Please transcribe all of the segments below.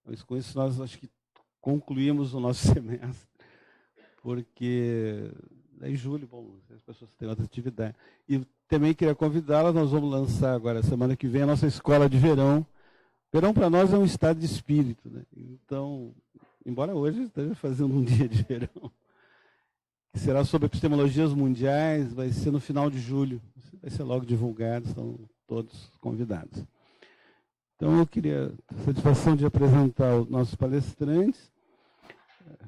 Mas com isso nós acho que concluímos o nosso semestre, porque em julho, bom, as pessoas têm outra atividade. E também queria convidá-las, nós vamos lançar agora, semana que vem, a nossa escola de verão. Verão para nós é um estado de espírito, né? Então, embora hoje esteja fazendo um dia de verão, que será sobre epistemologias mundiais, vai ser no final de julho, vai ser logo divulgado, estão todos convidados. Então, eu queria ter a satisfação de apresentar os nossos palestrantes.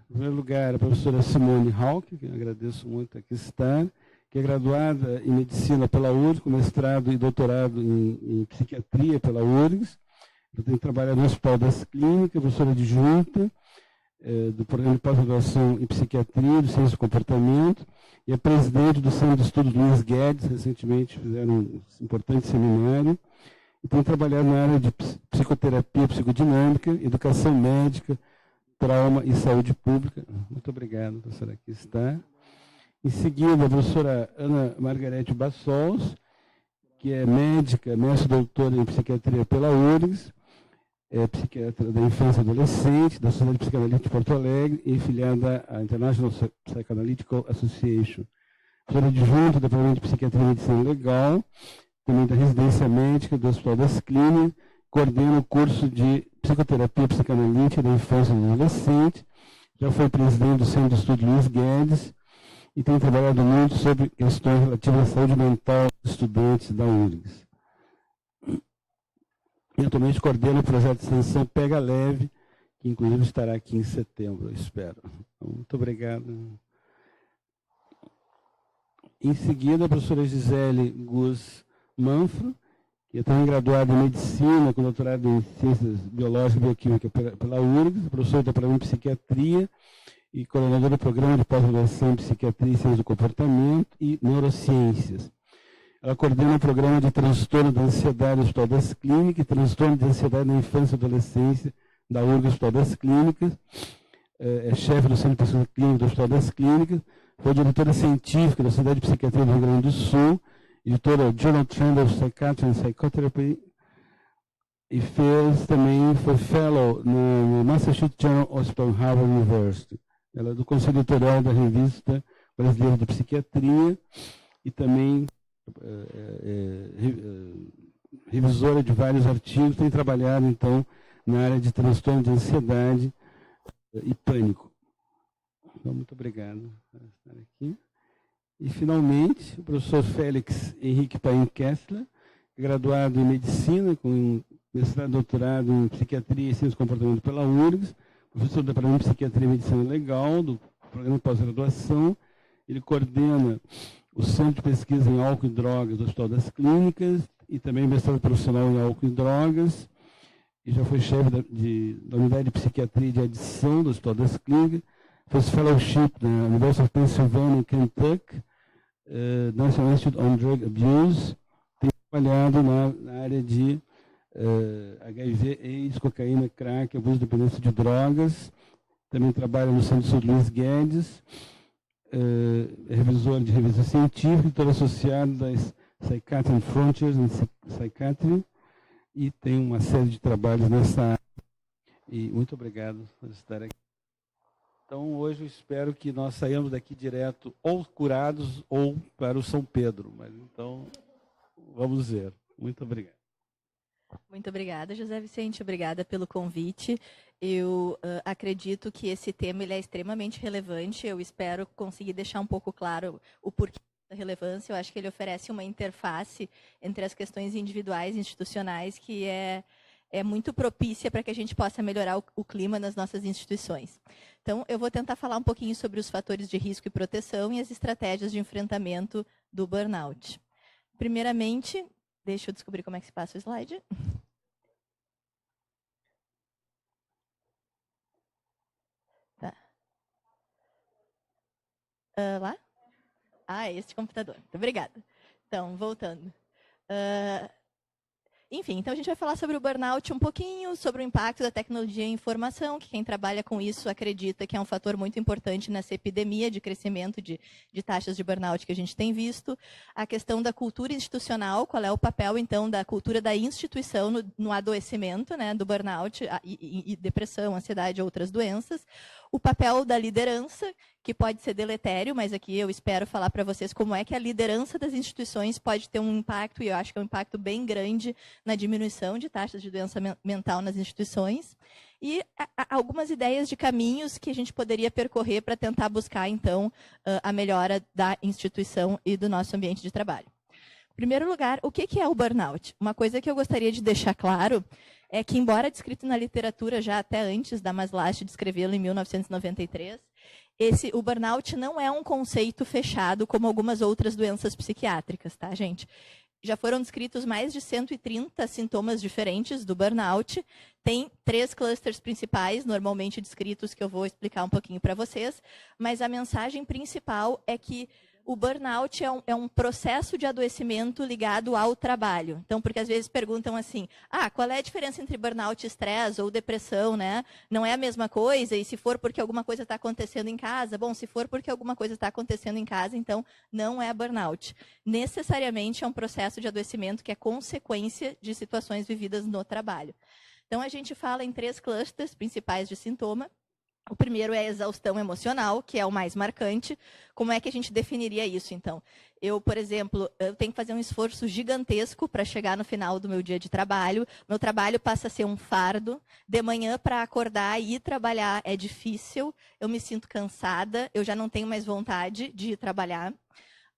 Em primeiro lugar, a professora Simone Hauck, que eu agradeço muito aqui estar, que é graduada em Medicina pela URGS, com mestrado e doutorado em Psiquiatria pela URGS. Eu tenho trabalhado no Hospital das Clínicas, professora adjunta do Programa de Pós-Graduação em Psiquiatria, de Ciência do Comportamento, e é presidente do Centro de Estudos Luiz Guedes, recentemente fizeram um importante seminário, e tem trabalhado na área de psicoterapia psicodinâmica, educação médica, trauma e saúde pública. Muito obrigado, professora, aqui está. Em seguida, a professora Ana Margarete Bassols, que é médica, mestre-doutora em psiquiatria pela URGS, é psiquiatra da infância e adolescente, da Sociedade Psicanalítica de Porto Alegre e filiada à International Psychoanalytical Association. Professora adjunta do Departamento de Psiquiatria e Medicina Legal, também da Residência Médica do Hospital das Clínicas, coordena o curso de Psicoterapia Psicanalítica da Infância e do Adolescente, já foi presidente do Centro de Estudos Luiz Guedes e tem trabalhado muito sobre questões relativas à saúde mental dos estudantes da URGS. E atualmente coordena o projeto de extensão Pega Leve, que inclusive estará aqui em setembro, eu espero. Então, muito obrigado. Em seguida, a professora Gisele Gus Manfro, que é também graduada em Medicina, com doutorado em Ciências Biológicas e Bioquímica pela URGS, professora de Departamento de Psiquiatria e coordenadora do Programa de Pós-Graduação em Psiquiatria e Ciências do Comportamento e Neurociências. Ela coordena o Programa de Transtorno da Ansiedade do Hospital das Clínicas e Transtorno de Ansiedade na Infância e Adolescência da URGS Hospital das Clínicas, é chefe do Centro de Pesquisa Clínica do Hospital das Clínicas, foi diretora científica da Sociedade de Psiquiatria do Rio Grande do Sul, editora Journal Trend of Psychiatry and Psychotherapy, e foi fellow no Massachusetts General Hospital Harvard University. Ela é do Conselho Editorial da Revista Brasileira de Psiquiatria e também revisora de vários artigos, tem trabalhado, então, na área de transtorno de ansiedade e pânico. Então, muito obrigado por estar aqui. E, finalmente, o professor Félix Henrique Paim Kessler, graduado em Medicina, com mestrado e doutorado em Psiquiatria e Ciências do Comportamento pela URGS, professor do Departamento de Psiquiatria e Medicina Legal, do Programa de Pós-Graduação. Ele coordena o Centro de Pesquisa em Álcool e Drogas do Hospital das Clínicas e também mestrado profissional em Álcool e Drogas. E já foi chefe da Unidade de Psiquiatria e de Adição do Hospital das Clínicas. Fez fellowship na University of Pennsylvania, em Kentucky, National Institute on Drug Abuse. Tem trabalhado na área de HIV, AIDS, cocaína, crack, abuso de dependência de drogas. Também trabalha no Centro de Saúde Luiz Guedes. É revisor de revista científica, editor associado das Psychiatry and Frontiers in Psychiatry, e tem uma série de trabalhos nessa área. E muito obrigado por estar aqui. Então, hoje eu espero que nós saímos daqui direto ou curados ou para o São Pedro. Mas então, vamos ver. Muito obrigado. Muito obrigada, José Vicente. Obrigada pelo convite. Eu acredito que esse tema ele é extremamente relevante. Eu espero conseguir deixar um pouco claro o porquê da relevância. Eu acho que ele oferece uma interface entre as questões individuais e institucionais que é muito propícia para que a gente possa melhorar o clima nas nossas instituições. Então, eu vou tentar falar um pouquinho sobre os fatores de risco e proteção e as estratégias de enfrentamento do burnout. Primeiramente, deixa eu descobrir como é que se passa o slide. Tá. Lá? Ah, este computador. Muito obrigada. Então, voltando. Enfim, então a gente vai falar sobre o burnout um pouquinho, sobre o impacto da tecnologia e informação, que quem trabalha com isso acredita que é um fator muito importante nessa epidemia de crescimento de taxas de burnout que a gente tem visto. A questão da cultura institucional, qual é o papel, então, da cultura da instituição no adoecimento, né, do burnout e depressão, ansiedade e outras doenças. O papel da liderança, que pode ser deletério, mas aqui eu espero falar para vocês como é que a liderança das instituições pode ter um impacto, e eu acho que é um impacto bem grande na diminuição de taxas de doença mental nas instituições. E algumas ideias de caminhos que a gente poderia percorrer para tentar buscar, então, a melhora da instituição e do nosso ambiente de trabalho. Em primeiro lugar, o que é o burnout? Uma coisa que eu gostaria de deixar claro é que, embora descrito na literatura já até antes da Maslach descrevê-lo em 1993, o burnout não é um conceito fechado como algumas outras doenças psiquiátricas, tá, gente? Já foram descritos mais de 130 sintomas diferentes do burnout. Tem 3 clusters principais, normalmente descritos, que eu vou explicar um pouquinho para vocês. Mas a mensagem principal é que o burnout é um processo de adoecimento ligado ao trabalho. Então, porque às vezes perguntam assim, qual é a diferença entre burnout e estresse ou depressão, né? Não é a mesma coisa? E se for porque alguma coisa está acontecendo em casa? Bom, se for porque alguma coisa está acontecendo em casa, então não é burnout. Necessariamente é um processo de adoecimento que é consequência de situações vividas no trabalho. Então, a gente fala em 3 clusters principais de sintoma. O primeiro é a exaustão emocional, que é o mais marcante. Como é que a gente definiria isso, então? Eu, por exemplo, eu tenho que fazer um esforço gigantesco para chegar no final do meu dia de trabalho. Meu trabalho passa a ser um fardo. De manhã, para acordar e ir trabalhar é difícil. Eu me sinto cansada, eu já não tenho mais vontade de ir trabalhar.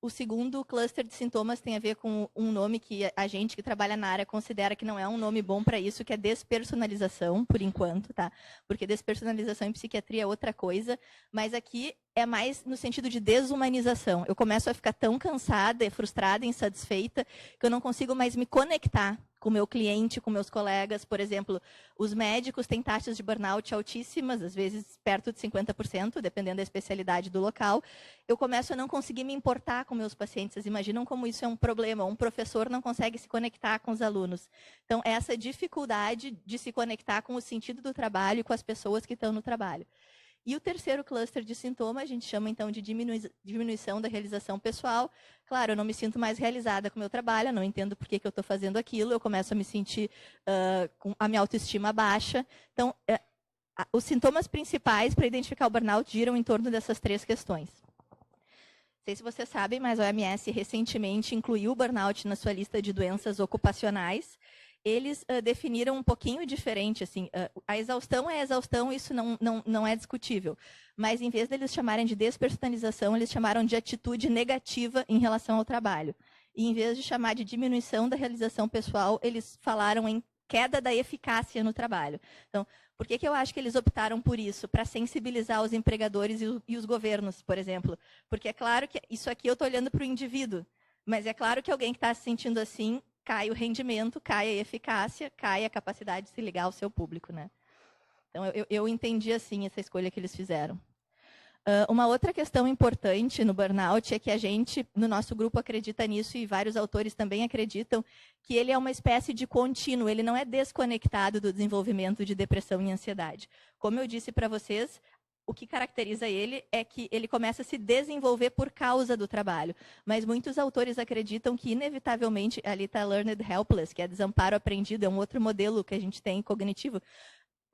O segundo cluster de sintomas tem a ver com um nome que a gente que trabalha na área considera que não é um nome bom para isso, que é despersonalização, por enquanto, tá? Porque despersonalização em psiquiatria é outra coisa, mas aqui é mais no sentido de desumanização. Eu começo a ficar tão cansada, frustrada, insatisfeita, que eu não consigo mais me conectar com o meu cliente, com meus colegas. Por exemplo, os médicos têm taxas de burnout altíssimas, às vezes perto de 50%, dependendo da especialidade do local. Eu começo a não conseguir me importar com meus pacientes. Vocês imaginam como isso é um problema? Um professor não consegue se conectar com os alunos. Então, essa dificuldade de se conectar com o sentido do trabalho e com as pessoas que estão no trabalho. E o terceiro cluster de sintoma, a gente chama, então, de diminuição da realização pessoal. Claro, eu não me sinto mais realizada com o meu trabalho, eu não entendo por que eu estou fazendo aquilo, eu começo a me sentir com a minha autoestima baixa. Então, os sintomas principais para identificar o burnout giram em torno dessas 3 questões. Não sei se vocês sabem, mas a OMS recentemente incluiu o burnout na sua lista de doenças ocupacionais. Eles definiram um pouquinho diferente, assim, a exaustão é exaustão, isso não é discutível. Mas, em vez deles chamarem de despersonalização, eles chamaram de atitude negativa em relação ao trabalho. E, em vez de chamar de diminuição da realização pessoal, eles falaram em queda da eficácia no trabalho. Então, por que eu acho que eles optaram por isso? Para sensibilizar os empregadores e os governos, por exemplo. Porque é claro que isso aqui eu estou olhando para o indivíduo, mas é claro que alguém que está se sentindo assim, cai o rendimento, cai a eficácia, cai a capacidade de se ligar ao seu público, né? Então, eu entendi assim essa escolha que eles fizeram. Uma outra questão importante no burnout é que a gente, no nosso grupo, acredita nisso, e vários autores também acreditam, que ele é uma espécie de contínuo, ele não é desconectado do desenvolvimento de depressão e ansiedade. Como eu disse para vocês, o que caracteriza ele é que ele começa a se desenvolver por causa do trabalho. Mas muitos autores acreditam que, inevitavelmente, ali está Learned Helpless, que é desamparo aprendido, é um outro modelo que a gente tem cognitivo.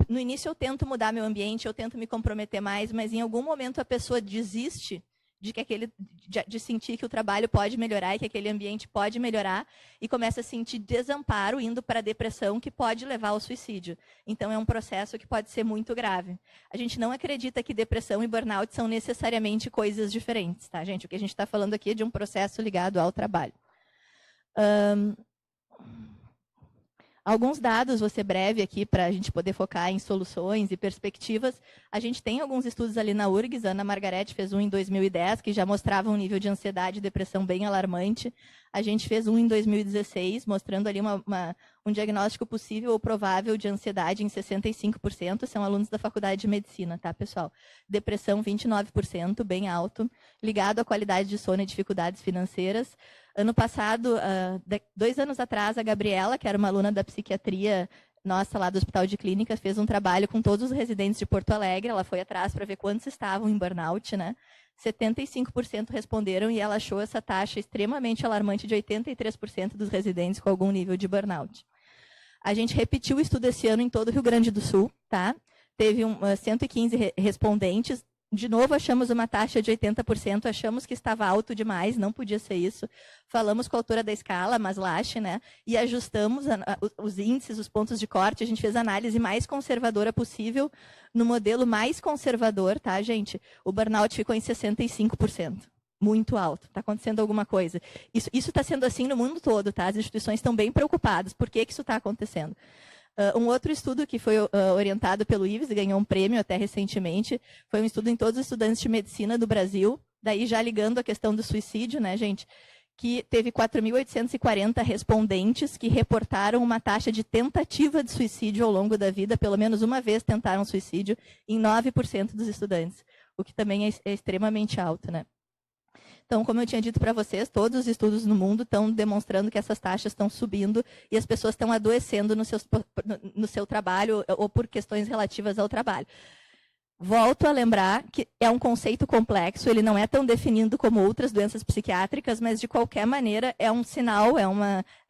No início eu tento mudar meu ambiente, eu tento me comprometer mais, mas em algum momento a pessoa desiste de sentir que o trabalho pode melhorar e que aquele ambiente pode melhorar e começa a sentir desamparo, indo para a depressão, que pode levar ao suicídio. Então, é um processo que pode ser muito grave. A gente não acredita que depressão e burnout são necessariamente coisas diferentes, tá, gente? O que a gente está falando aqui é de um processo ligado ao trabalho. Alguns dados, vou ser breve aqui, para a gente poder focar em soluções e perspectivas. A gente tem alguns estudos ali na URGS, a Ana Margarete fez um em 2010, que já mostrava um nível de ansiedade e depressão bem alarmante. A gente fez um em 2016, mostrando ali um um diagnóstico possível ou provável de ansiedade em 65%, são alunos da faculdade de medicina, tá, pessoal? Depressão, 29%, bem alto, ligado à qualidade de sono e dificuldades financeiras. Ano passado, 2 anos atrás, a Gabriela, que era uma aluna da psiquiatria nossa lá do Hospital de Clínicas, fez um trabalho com todos os residentes de Porto Alegre, ela foi atrás para ver quantos estavam em burnout, né? 75% responderam e ela achou essa taxa extremamente alarmante de 83% dos residentes com algum nível de burnout. A gente repetiu o estudo esse ano em todo o Rio Grande do Sul, tá? Teve 115 respondentes. De novo, achamos uma taxa de 80%, achamos que estava alto demais, não podia ser isso. Falamos com a autora da escala, Maslach, né? E ajustamos os índices, os pontos de corte, a gente fez a análise mais conservadora possível, no modelo mais conservador, tá, gente? O burnout ficou em 65%. Muito alto, está acontecendo alguma coisa. Isso está sendo assim no mundo todo, tá? As instituições estão bem preocupadas. Por que isso está acontecendo? Um outro estudo que foi orientado pelo IVES e ganhou um prêmio até recentemente, foi um estudo em todos os estudantes de medicina do Brasil, daí já ligando a questão do suicídio, né, gente, que teve 4.840 respondentes que reportaram uma taxa de tentativa de suicídio ao longo da vida, pelo menos uma vez tentaram suicídio, em 9% dos estudantes, o que também é extremamente alto, né. Então, como eu tinha dito para vocês, todos os estudos no mundo estão demonstrando que essas taxas estão subindo e as pessoas estão adoecendo no seu trabalho ou por questões relativas ao trabalho. Volto a lembrar que é um conceito complexo, ele não é tão definido como outras doenças psiquiátricas, mas, de qualquer maneira, é um sinal,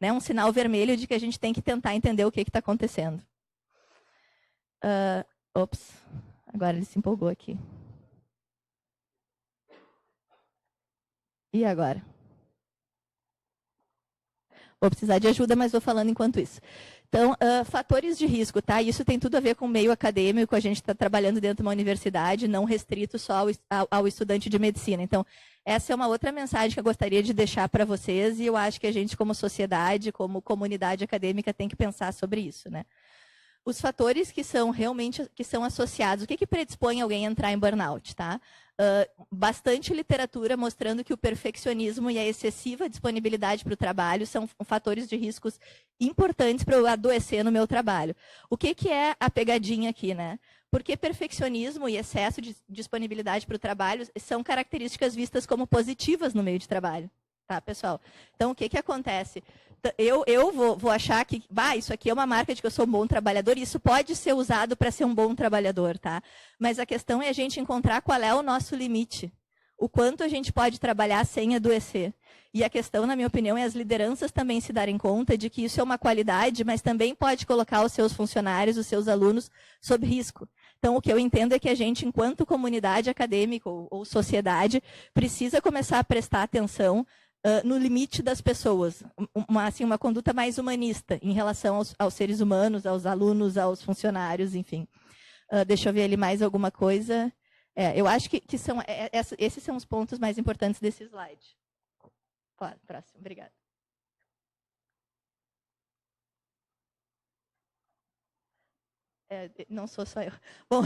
um sinal vermelho de que a gente tem que tentar entender o que está acontecendo. Agora ele se empolgou aqui. E agora? Vou precisar de ajuda, mas vou falando enquanto isso. Então, fatores de risco, tá? Isso tem tudo a ver com o meio acadêmico, a gente está trabalhando dentro de uma universidade, não restrito só ao estudante de medicina. Então, essa é uma outra mensagem que eu gostaria de deixar para vocês, e eu acho que a gente, como sociedade, como comunidade acadêmica, tem que pensar sobre isso, né? Os fatores que são realmente associados, o que predispõe alguém a entrar em burnout, tá? Bastante literatura mostrando que o perfeccionismo e a excessiva disponibilidade para o trabalho são fatores de riscos importantes para eu adoecer no meu trabalho. O que é a pegadinha aqui, né? Porque perfeccionismo e excesso de disponibilidade para o trabalho são características vistas como positivas no meio de trabalho, tá, pessoal? Então, o que acontece? Eu vou achar que isso aqui é uma marca de que eu sou um bom trabalhador, e isso pode ser usado para ser um bom trabalhador, tá? Mas a questão é a gente encontrar qual é o nosso limite, o quanto a gente pode trabalhar sem adoecer. E a questão, na minha opinião, é as lideranças também se darem conta de que isso é uma qualidade, mas também pode colocar os seus funcionários, os seus alunos, sob risco. Então, o que eu entendo é que a gente, enquanto comunidade acadêmica ou sociedade, precisa começar a prestar atenção no limite das pessoas, uma conduta mais humanista em relação aos seres humanos, aos alunos, aos funcionários, enfim. Deixa eu ver ali mais alguma coisa. Eu acho que esses são os pontos mais importantes desse slide. Claro, próximo, obrigada. Não sou só eu. Bom,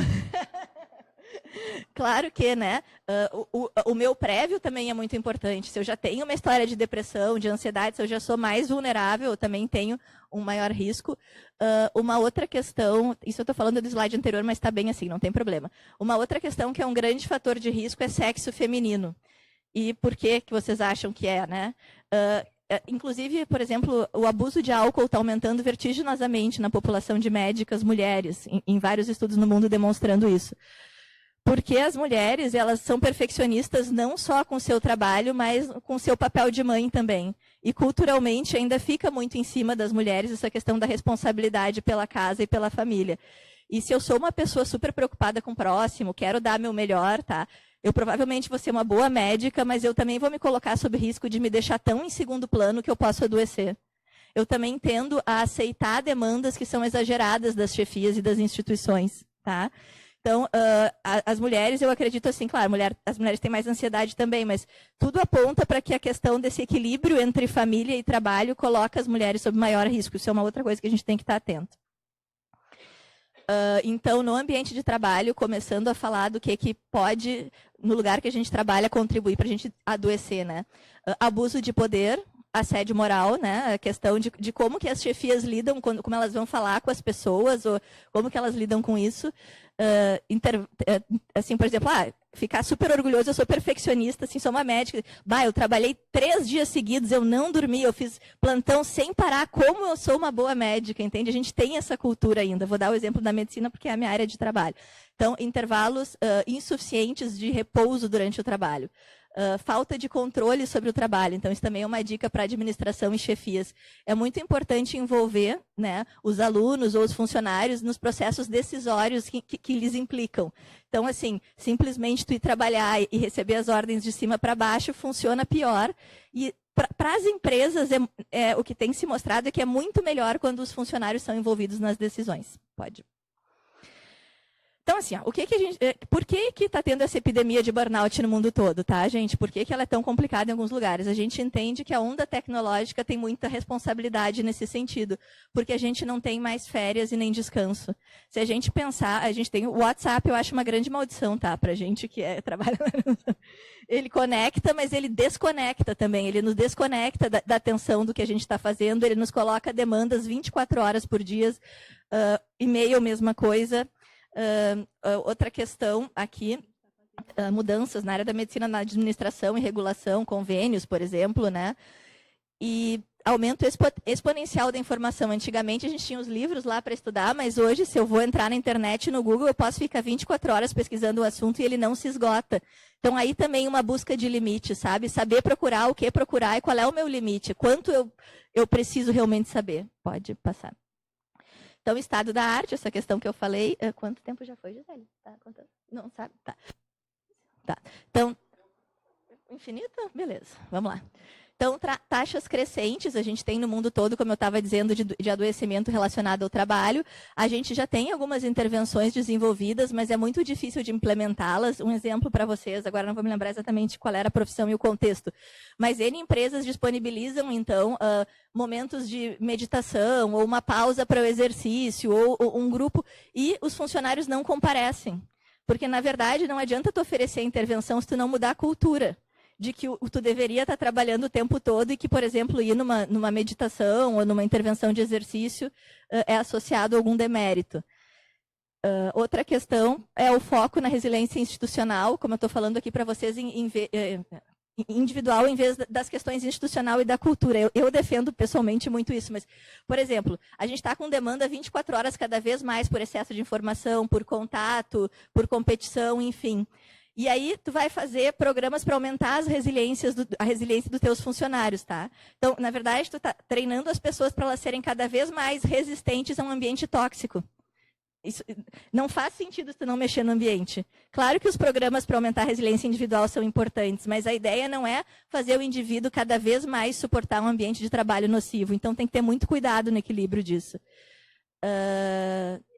claro que, né, o meu prévio também é muito importante. Se eu já tenho uma história de depressão, de ansiedade, se eu já sou mais vulnerável, eu também tenho um maior risco. Uma outra questão, isso eu estou falando do slide anterior, mas está bem assim, não tem problema. Uma outra questão que é um grande fator de risco é sexo feminino. E por que vocês acham que é, né? Inclusive, por exemplo, o abuso de álcool está aumentando vertiginosamente na população de médicas mulheres, em vários estudos no mundo demonstrando isso. Porque as mulheres, elas são perfeccionistas não só com o seu trabalho, mas com o seu papel de mãe também. E culturalmente ainda fica muito em cima das mulheres essa questão da responsabilidade pela casa e pela família. E se eu sou uma pessoa super preocupada com o próximo, quero dar meu melhor, tá? Eu provavelmente vou ser uma boa médica, mas eu também vou me colocar sob risco de me deixar tão em segundo plano que eu posso adoecer. Eu também tendo a aceitar demandas que são exageradas das chefias e das instituições, tá? Então, as mulheres, eu acredito assim, claro, as mulheres têm mais ansiedade também, mas tudo aponta para que a questão desse equilíbrio entre família e trabalho coloca as mulheres sob maior risco. Isso é uma outra coisa que a gente tem que estar atento. Então, no ambiente de trabalho, começando a falar do que pode, no lugar que a gente trabalha, contribuir para a gente adoecer, né? Abuso de poder, assédio moral, né? A questão de como que as chefias lidam, como elas vão falar com as pessoas, ou como que elas lidam com isso. Assim, por exemplo, ficar super orgulhoso, eu sou perfeccionista, assim, sou uma médica. Eu trabalhei 3 dias seguidos, eu não dormi, eu fiz plantão sem parar, como eu sou uma boa médica, entende? A gente tem essa cultura ainda. Vou dar o exemplo da medicina, porque é a minha área de trabalho. Então, intervalos insuficientes de repouso durante o trabalho. Falta de controle sobre o trabalho. Então, isso também é uma dica para administração e chefias. É muito importante envolver, né, os alunos ou os funcionários nos processos decisórios que lhes implicam. Então, assim, simplesmente tu ir trabalhar e receber as ordens de cima para baixo funciona pior. E para as empresas, o que tem se mostrado é que é muito melhor quando os funcionários são envolvidos nas decisões. Pode. Então, assim, por que está tendo essa epidemia de burnout no mundo todo, tá, gente? Por que ela é tão complicada em alguns lugares? A gente entende que a onda tecnológica tem muita responsabilidade nesse sentido, porque a gente não tem mais férias e nem descanso. Se a gente pensar, a gente tem o WhatsApp, eu acho uma grande maldição, tá, para a gente que trabalha. Ele conecta, mas ele desconecta também. Ele nos desconecta da atenção do que a gente está fazendo, ele nos coloca demandas 24 horas por dia, e-mail, mesma coisa. Outra questão aqui, mudanças na área da medicina, na administração e regulação, convênios, por exemplo, né? E aumento exponencial da informação. Antigamente a gente tinha os livros lá para estudar, mas hoje, se eu vou entrar na internet, no Google, eu posso ficar 24 horas pesquisando o assunto e ele não se esgota. Então, aí também uma busca de limite, sabe? Saber procurar o que procurar e qual é o meu limite. Quanto eu preciso realmente saber. Pode passar. Então, estado da arte, essa questão que eu falei. Quanto tempo já foi, Gisele? Tá contando? Não sabe? Tá. Então, infinito? Beleza, vamos lá. Então, taxas crescentes, a gente tem no mundo todo, como eu estava dizendo, de adoecimento relacionado ao trabalho. A gente já tem algumas intervenções desenvolvidas, mas é muito difícil de implementá-las. Um exemplo para vocês, agora não vou me lembrar exatamente qual era a profissão e o contexto, mas N empresas disponibilizam, então, momentos de meditação, ou uma pausa para o exercício, ou um grupo, e os funcionários não comparecem. Porque, na verdade, não adianta tu oferecer a intervenção se tu não mudar a cultura de que tu deveria estar trabalhando o tempo todo e que, por exemplo, ir numa meditação ou numa intervenção de exercício é associado a algum demérito. Outra questão é o foco na resiliência institucional, como eu estou falando aqui para vocês, individual, em vez das questões institucional e da cultura. Eu defendo pessoalmente muito isso, mas, por exemplo, a gente está com demanda 24 horas cada vez mais por excesso de informação, por contato, por competição, enfim. E aí, tu vai fazer programas para aumentar a resiliência dos teus funcionários, tá? Então, na verdade, tu está treinando as pessoas para elas serem cada vez mais resistentes a um ambiente tóxico. Isso, não faz sentido se tu não mexer no ambiente. Claro que os programas para aumentar a resiliência individual são importantes, mas a ideia não é fazer o indivíduo cada vez mais suportar um ambiente de trabalho nocivo. Então, tem que ter muito cuidado no equilíbrio disso.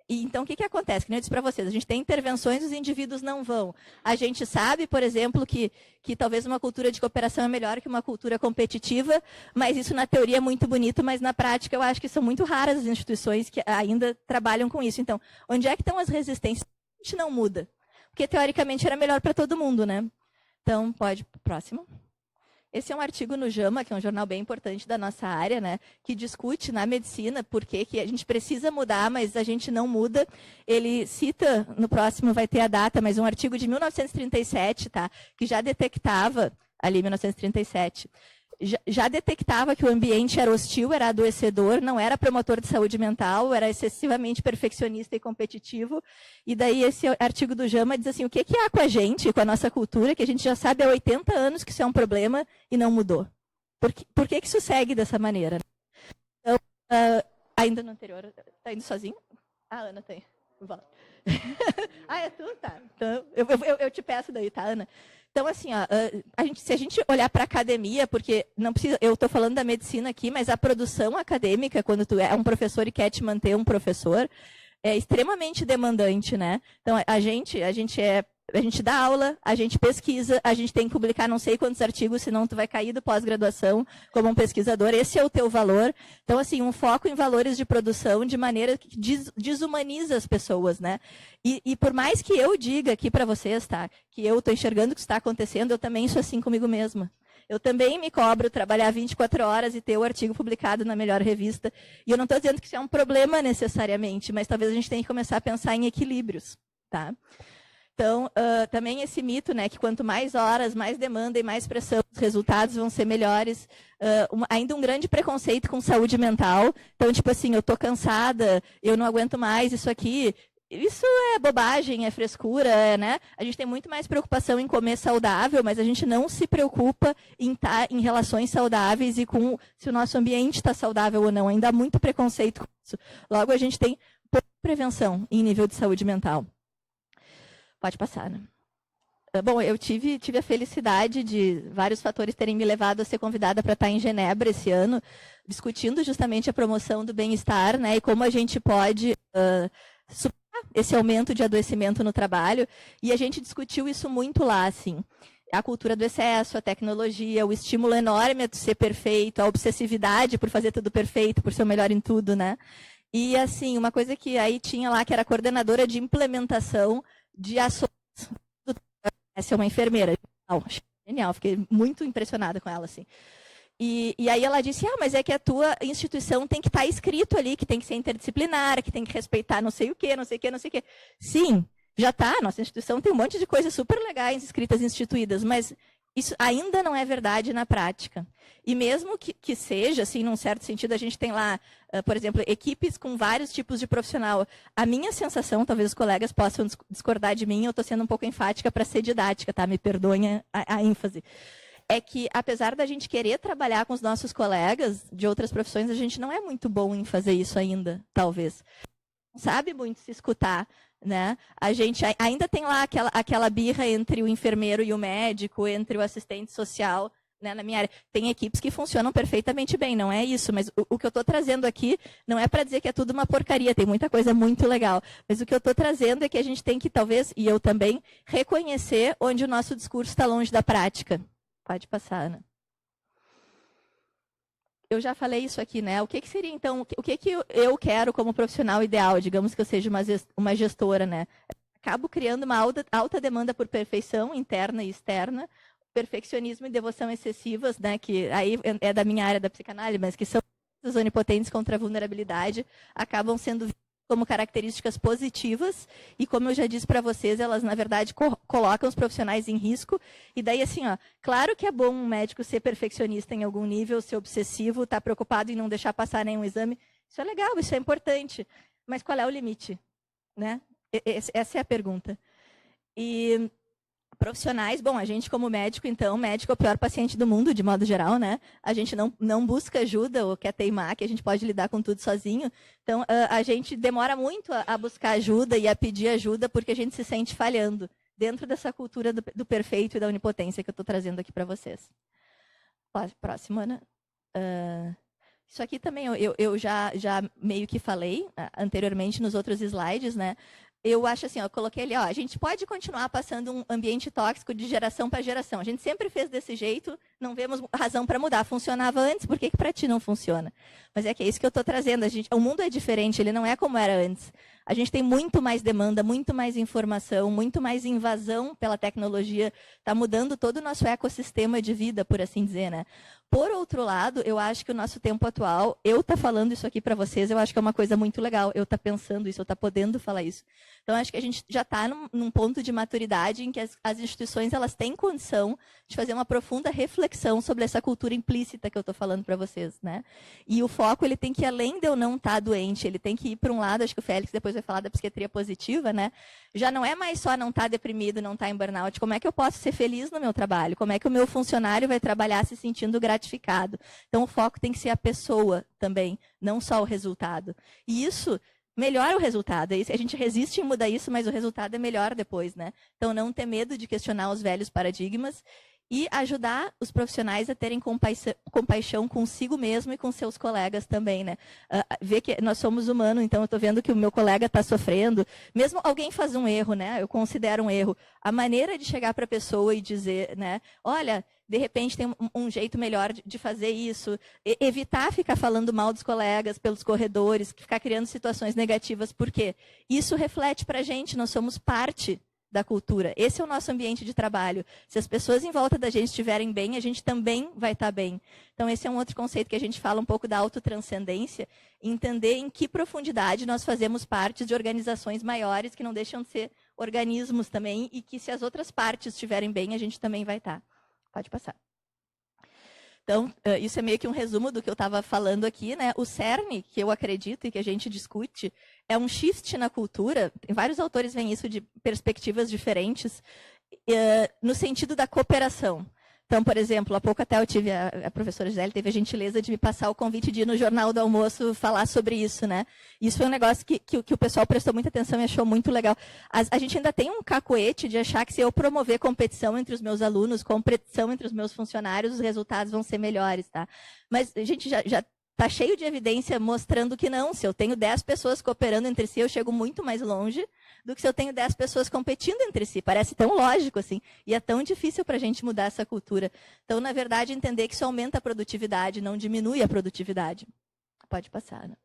Então, o que acontece? Que eu disse para vocês, a gente tem intervenções, os indivíduos não vão. A gente sabe, por exemplo, que talvez uma cultura de cooperação é melhor que uma cultura competitiva, mas isso na teoria é muito bonito, mas na prática eu acho que são muito raras as instituições que ainda trabalham com isso. Então, onde é que estão as resistências? A gente não muda. Porque, teoricamente, era melhor para todo mundo, né? Então, pode, próximo. Esse é um artigo no JAMA, que é um jornal bem importante da nossa área, né, que discute na medicina por que a gente precisa mudar, mas a gente não muda. Ele cita, no próximo vai ter a data, mas um artigo de 1937, tá, que já detectava, ali 1937, já detectava que o ambiente era hostil, era adoecedor, não era promotor de saúde mental, era excessivamente perfeccionista e competitivo. E daí esse artigo do JAMA diz assim, o que há com a gente, com a nossa cultura, que a gente já sabe há 80 anos que isso é um problema e não mudou? Por que isso segue dessa maneira? Então, ainda no anterior, está indo sozinho? A Ana tem. É tu? Tá. Então, eu te peço daí, tá, Ana? Então, assim, se a gente olhar para a academia, porque não precisa, eu estou falando da medicina aqui, mas a produção acadêmica, quando tu é um professor e quer te manter um professor, é extremamente demandante, né? Então, a gente dá aula, a gente pesquisa, a gente tem que publicar não sei quantos artigos, senão tu vai cair do pós-graduação como um pesquisador. Esse é o teu valor. Então, assim, um foco em valores de produção de maneira que desumaniza as pessoas, né? E por mais que eu diga aqui para vocês, tá, que eu estou enxergando o que está acontecendo, eu também sou assim comigo mesma. Eu também me cobro trabalhar 24 horas e ter o artigo publicado na melhor revista. E eu não estou dizendo que isso é um problema necessariamente, mas talvez a gente tenha que começar a pensar em equilíbrios. Tá? Então, também esse mito, né, que quanto mais horas, mais demanda e mais pressão, os resultados vão ser melhores. Ainda um grande preconceito com saúde mental. Então, tipo assim, eu estou cansada, eu não aguento mais isso aqui. Isso é bobagem, é frescura, né? A gente tem muito mais preocupação em comer saudável, mas a gente não se preocupa em estar em relações saudáveis e com se o nosso ambiente está saudável ou não. Ainda há muito preconceito com isso. Logo, a gente tem pouca prevenção em nível de saúde mental. Pode passar, né? Bom, eu tive a felicidade de vários fatores terem me levado a ser convidada para estar em Genebra esse ano, discutindo justamente a promoção do bem-estar, né, e como a gente pode superar esse aumento de adoecimento no trabalho. E a gente discutiu isso muito lá, assim. A cultura do excesso, a tecnologia, o estímulo enorme a ser perfeito, a obsessividade por fazer tudo perfeito, por ser o melhor em tudo, né? E, assim, uma coisa que aí tinha lá, que era a coordenadora de implementação de ações. Essa é uma enfermeira. Genial, fiquei muito impressionada com ela, assim. E aí ela disse, mas é que a tua instituição tem que estar escrito ali, que tem que ser interdisciplinar, que tem que respeitar não sei o quê, não sei o quê, não sei o quê. Sim, já está, nossa instituição tem um monte de coisas super legais escritas e instituídas, mas isso ainda não é verdade na prática. E mesmo que seja, assim, num certo sentido, a gente tem lá, por exemplo, equipes com vários tipos de profissional. A minha sensação, talvez os colegas possam discordar de mim, eu estou sendo um pouco enfática para ser didática, tá? Me perdoem a ênfase. É que, apesar da gente querer trabalhar com os nossos colegas de outras profissões, a gente não é muito bom em fazer isso ainda, talvez. Não sabe muito se escutar, né? A gente ainda tem lá aquela birra entre o enfermeiro e o médico, entre o assistente social, né, na minha área. Tem equipes que funcionam perfeitamente bem, não é isso, mas o que eu estou trazendo aqui não é para dizer que é tudo uma porcaria, tem muita coisa muito legal, mas o que eu estou trazendo é que a gente tem que, talvez, e eu também, reconhecer onde o nosso discurso está longe da prática. Pode passar, Ana. Eu já falei isso aqui, né? O que seria, então, o que eu quero como profissional ideal? Digamos que eu seja uma gestora, né? Acabo criando uma alta demanda por perfeição interna e externa, perfeccionismo e devoção excessivas, né? Que aí é da minha área da psicanálise, mas que são os onipotentes contra a vulnerabilidade, acabam sendo como características positivas, e como eu já disse para vocês, elas, na verdade, colocam os profissionais em risco. E daí, assim, claro que é bom um médico ser perfeccionista em algum nível, ser obsessivo, estar preocupado em não deixar passar nenhum exame. Isso é legal, isso é importante. Mas qual é o limite? Né? Essa é a pergunta. E profissionais, bom, a gente como médico, então, médico é o pior paciente do mundo, de modo geral, né? A gente não busca ajuda ou quer teimar, que a gente pode lidar com tudo sozinho. Então, a gente demora muito a buscar ajuda e a pedir ajuda porque a gente se sente falhando dentro dessa cultura do perfeito e da onipotência que eu estou trazendo aqui para vocês. Próximo, Ana. Isso aqui também eu já meio que falei anteriormente nos outros slides, né? Eu acho assim, eu coloquei ali, a gente pode continuar passando um ambiente tóxico de geração para geração. A gente sempre fez desse jeito, não vemos razão para mudar. Funcionava antes, por que para ti não funciona? Mas é que é isso que eu estou trazendo. O mundo é diferente, ele não é como era antes. A gente tem muito mais demanda, muito mais informação, muito mais invasão pela tecnologia. Está mudando todo o nosso ecossistema de vida, por assim dizer, né? Por outro lado, eu acho que o nosso tempo atual, eu estar falando isso aqui para vocês, eu acho que é uma coisa muito legal. Eu estar pensando isso, eu estar podendo falar isso. Então, acho que a gente já está num ponto de maturidade em que as instituições elas têm condição de fazer uma profunda reflexão sobre essa cultura implícita que eu estou falando para vocês, né? E o foco ele tem que ir além de eu não estar doente, ele tem que ir para um lado, acho que o Félix depois vai falar da psiquiatria positiva, né? Já não é mais só não estar deprimido, não estar em burnout. Como é que eu posso ser feliz no meu trabalho? Como é que o meu funcionário vai trabalhar se sentindo gratificado? Então, o foco tem que ser a pessoa também, não só o resultado. E isso melhora o resultado. A gente resiste em mudar isso, mas o resultado é melhor depois, né? Então, não ter medo de questionar os velhos paradigmas e ajudar os profissionais a terem compaixão consigo mesmo e com seus colegas também, né? Ver que nós somos humanos, então eu estou vendo que o meu colega está sofrendo. Mesmo alguém faz um erro, né? Eu considero um erro. A maneira de chegar para a pessoa e dizer, né? Olha, de repente tem um jeito melhor de fazer isso. Evitar ficar falando mal dos colegas pelos corredores, ficar criando situações negativas. Por quê? Isso reflete para a gente, nós somos parte da cultura. Esse é o nosso ambiente de trabalho. Se as pessoas em volta da gente estiverem bem, a gente também vai estar bem. Então, esse é um outro conceito que a gente fala um pouco da autotranscendência, entender em que profundidade nós fazemos parte de organizações maiores, que não deixam de ser organismos também, e que se as outras partes estiverem bem, a gente também vai estar. Pode passar. Então, isso é meio que um resumo do que eu estava falando aqui, né? O cerne, que eu acredito e que a gente discute, é um shift na cultura. Tem vários autores veem isso de perspectivas diferentes, no sentido da cooperação. Então, por exemplo, há pouco até eu tive, a professora Gisele teve a gentileza de me passar o convite de ir no Jornal do Almoço falar sobre isso, né? Isso foi um negócio que o pessoal prestou muita atenção e achou muito legal. A gente ainda tem um cacoete de achar que se eu promover competição entre os meus alunos, competição entre os meus funcionários, os resultados vão ser melhores, tá? Mas a gente já está cheio de evidência mostrando que não. Se eu tenho 10 pessoas cooperando entre si, eu chego muito mais longe do que se eu tenho 10 pessoas competindo entre si. Parece tão lógico, assim, e é tão difícil para a gente mudar essa cultura. Então, na verdade, entender que isso aumenta a produtividade, não diminui a produtividade. Pode passar, né?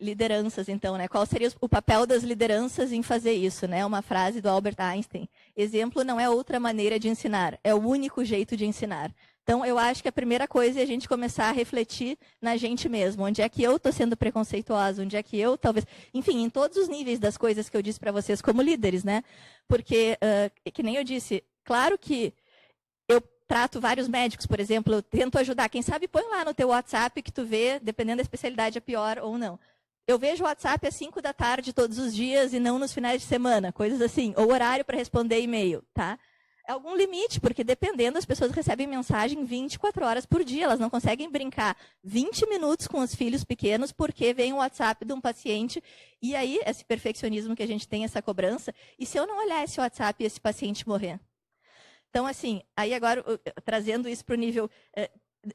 Lideranças, então, né? Qual seria o papel das lideranças em fazer isso, né? Uma frase do Albert Einstein. Exemplo não é outra maneira de ensinar, é o único jeito de ensinar. Então, eu acho que a primeira coisa é a gente começar a refletir na gente mesmo. Onde é que eu estou sendo preconceituosa? Onde é que eu, talvez... Enfim, em todos os níveis das coisas que eu disse para vocês como líderes, né? Porque, que nem eu disse, claro que eu trato vários médicos, por exemplo, eu tento ajudar. Quem sabe põe lá no teu WhatsApp que tu vê, dependendo da especialidade, é pior ou não. Eu vejo o WhatsApp às 5 da tarde todos os dias e não nos finais de semana, coisas assim. Ou horário para responder e-mail, tá? É algum limite, porque dependendo, as pessoas recebem mensagem 24 horas por dia. Elas não conseguem brincar 20 minutos com os filhos pequenos porque vem um WhatsApp de um paciente. E aí, esse perfeccionismo que a gente tem, essa cobrança. E se eu não olhar esse WhatsApp e esse paciente morrer? Então, assim, aí agora, trazendo isso para o nível...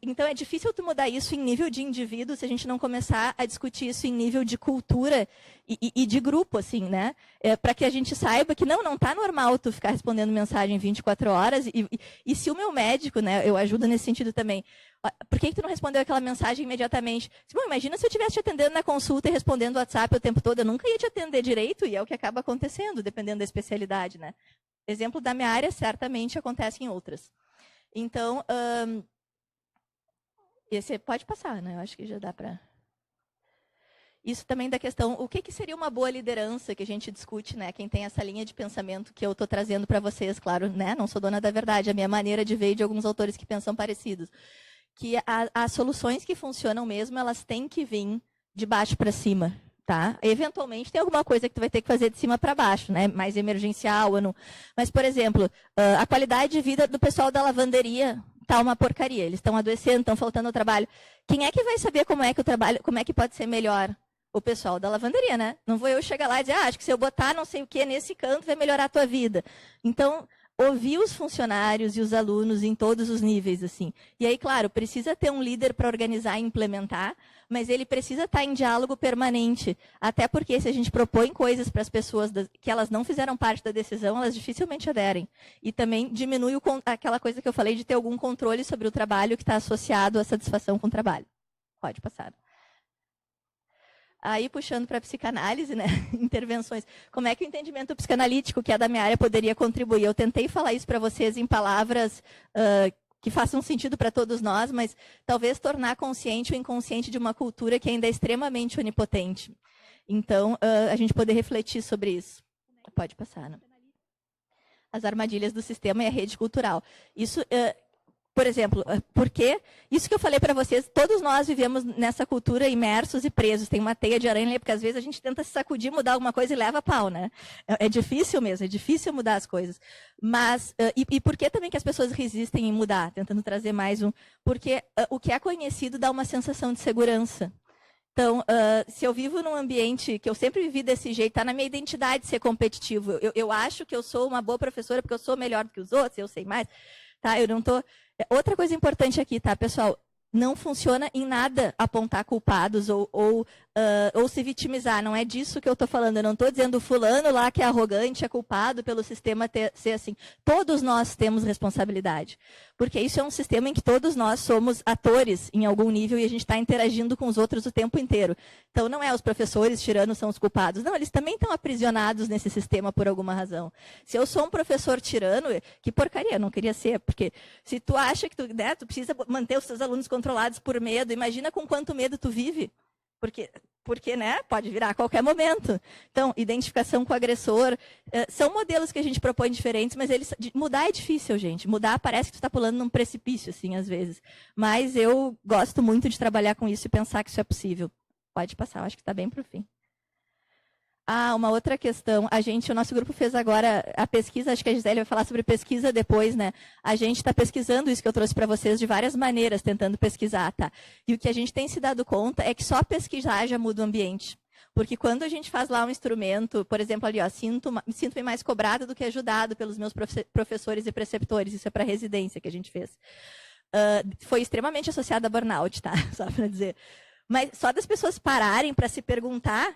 Então, é difícil tu mudar isso em nível de indivíduo se a gente não começar a discutir isso em nível de cultura e de grupo, assim, né? Para que a gente saiba que não está normal tu ficar respondendo mensagem 24 horas. E se o meu médico, né, eu ajudo nesse sentido também, por que tu não respondeu aquela mensagem imediatamente? Bom, imagina se eu estivesse te atendendo na consulta e respondendo o WhatsApp o tempo todo, eu nunca ia te atender direito, e é o que acaba acontecendo, dependendo da especialidade, né? Exemplo da minha área, certamente acontece em outras. Então... Esse pode passar, né? Eu acho que já dá para... Isso também da questão, o que seria uma boa liderança que a gente discute, né? Quem tem essa linha de pensamento que eu estou trazendo para vocês, claro, né? Não sou dona da verdade, a minha maneira de ver de alguns autores que pensam parecidos. Que as soluções que funcionam mesmo, elas têm que vir de baixo para cima, tá? Eventualmente tem alguma coisa que tu vai ter que fazer de cima para baixo, né? Mais emergencial ou não. Mas, por exemplo, a qualidade de vida do pessoal da lavanderia está uma porcaria. Eles estão adoecendo, estão faltando ao trabalho. Quem é que vai saber como é que o trabalho, como é que pode ser melhor? O pessoal da lavanderia, né? Não vou eu chegar lá e dizer, acho que se eu botar não sei o que nesse canto vai melhorar a tua vida. Então, ouvir os funcionários e os alunos em todos os níveis, assim. E aí, claro, precisa ter um líder para organizar e implementar, mas ele precisa estar em diálogo permanente. Até porque se a gente propõe coisas para as pessoas que elas não fizeram parte da decisão, elas dificilmente aderem. E também diminui aquela coisa que eu falei de ter algum controle sobre o trabalho que está associado à satisfação com o trabalho. Pode passar. Aí, puxando para a psicanálise, né? Intervenções. Como é que o entendimento psicanalítico, que é da minha área, poderia contribuir? Eu tentei falar isso para vocês em palavras que façam sentido para todos nós, mas talvez tornar consciente o inconsciente de uma cultura que ainda é extremamente onipotente. Então, a gente poder refletir sobre isso. Pode passar, né? As armadilhas do sistema e a rede cultural. Isso... Por exemplo, porque isso que eu falei para vocês, todos nós vivemos nessa cultura imersos e presos. Tem uma teia de aranha, porque às vezes a gente tenta se sacudir, mudar alguma coisa e leva pau, né? É difícil mesmo, é difícil mudar as coisas. Mas, e por que também que as pessoas resistem em mudar? Tentando trazer mais um. Porque o que é conhecido dá uma sensação de segurança. Então, se eu vivo num ambiente que eu sempre vivi desse jeito, está na minha identidade ser competitivo. Eu acho que eu sou uma boa professora porque eu sou melhor do que os outros, eu sei mais. Tá? Eu não estou... Outra coisa importante aqui, tá, pessoal? Não funciona em nada apontar culpados ou ou se vitimizar. Não é disso que eu estou falando. Eu não estou dizendo o fulano lá que é arrogante, é culpado pelo sistema ser assim. Todos nós temos responsabilidade. Porque isso é um sistema em que todos nós somos atores em algum nível e a gente está interagindo com os outros o tempo inteiro. Então, não é os professores tiranos são os culpados. Não, eles também estão aprisionados nesse sistema por alguma razão. Se eu sou um professor tirano, que porcaria, eu não queria ser. Porque se tu acha que tu precisa manter os seus alunos controlados por medo, imagina com quanto medo tu vive. Porque né, pode virar a qualquer momento. Então, identificação com o agressor. São modelos que a gente propõe diferentes, mas mudar é difícil, gente. Mudar parece que tu está pulando num precipício, assim, às vezes. Mas eu gosto muito de trabalhar com isso e pensar que isso é possível. Pode passar, eu acho que está bem para o fim. Uma outra questão. O nosso grupo fez agora a pesquisa, acho que a Gisele vai falar sobre pesquisa depois, né? A gente está pesquisando isso que eu trouxe para vocês de várias maneiras, tentando pesquisar, tá? E o que a gente tem se dado conta é que só pesquisar já muda o ambiente. Porque quando a gente faz lá um instrumento, por exemplo, ali, ó, me sinto mais cobrado do que ajudado pelos meus professores e preceptores, isso é para residência que a gente fez. Foi extremamente associado a burnout, tá? Só para dizer. Mas só das pessoas pararem para se perguntar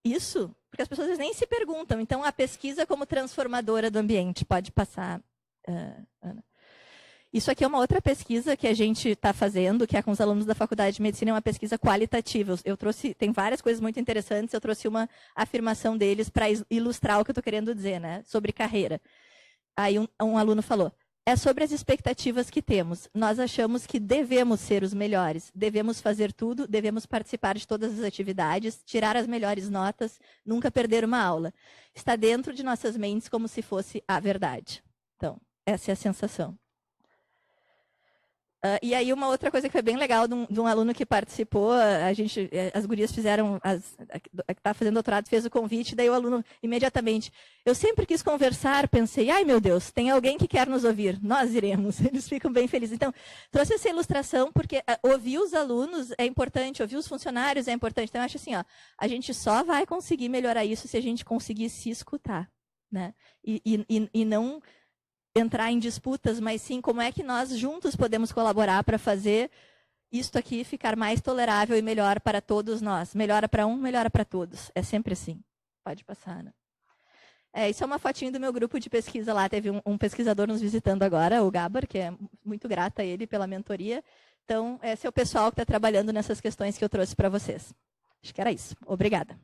isso, porque as pessoas nem se perguntam. Então, a pesquisa como transformadora do ambiente. Pode passar, Ana. Isso aqui é uma outra pesquisa que a gente está fazendo, que é com os alunos da Faculdade de Medicina, é uma pesquisa qualitativa. Tem várias coisas muito interessantes, eu trouxe uma afirmação deles para ilustrar o que eu estou querendo dizer, né, sobre carreira. Aí um aluno falou, é sobre as expectativas que temos. Nós achamos que devemos ser os melhores, devemos fazer tudo, devemos participar de todas as atividades, tirar as melhores notas, nunca perder uma aula. Está dentro de nossas mentes como se fosse a verdade. Então, essa é a sensação. E aí uma outra coisa que foi bem legal de um aluno que participou, as gurias fizeram, a que está fazendo doutorado fez o convite, daí o aluno imediatamente, eu sempre quis conversar, pensei, ai meu Deus, tem alguém que quer nos ouvir, nós iremos, eles ficam bem felizes. Então, trouxe essa ilustração porque ouvir os alunos é importante, ouvir os funcionários é importante. Então, eu acho assim, ó, a gente só vai conseguir melhorar isso se a gente conseguir se escutar, né? E não entrar em disputas, mas sim como é que nós juntos podemos colaborar para fazer isto aqui ficar mais tolerável e melhor para todos nós. Melhora para um, melhora para todos. É sempre assim. Pode passar, Ana. Isso é uma fotinho do meu grupo de pesquisa lá. Teve um pesquisador nos visitando agora, o Gabar, que é muito grata a ele pela mentoria. Então, esse é o pessoal que está trabalhando nessas questões que eu trouxe para vocês. Acho que era isso. Obrigada.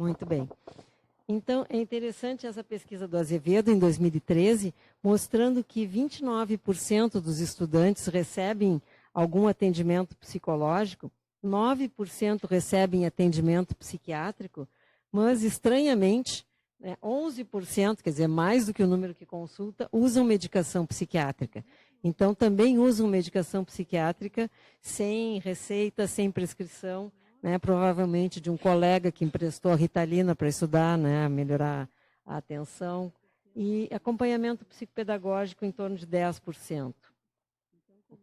Muito bem. Então, é interessante essa pesquisa do Azevedo, em 2013, mostrando que 29% dos estudantes recebem algum atendimento psicológico, 9% recebem atendimento psiquiátrico, mas, estranhamente, 11%, quer dizer, mais do que o número que consulta, usam medicação psiquiátrica. Então, também usam medicação psiquiátrica sem receita, sem prescrição, provavelmente de um colega que emprestou a Ritalina para estudar, melhorar a atenção, e acompanhamento psicopedagógico em torno de 10%.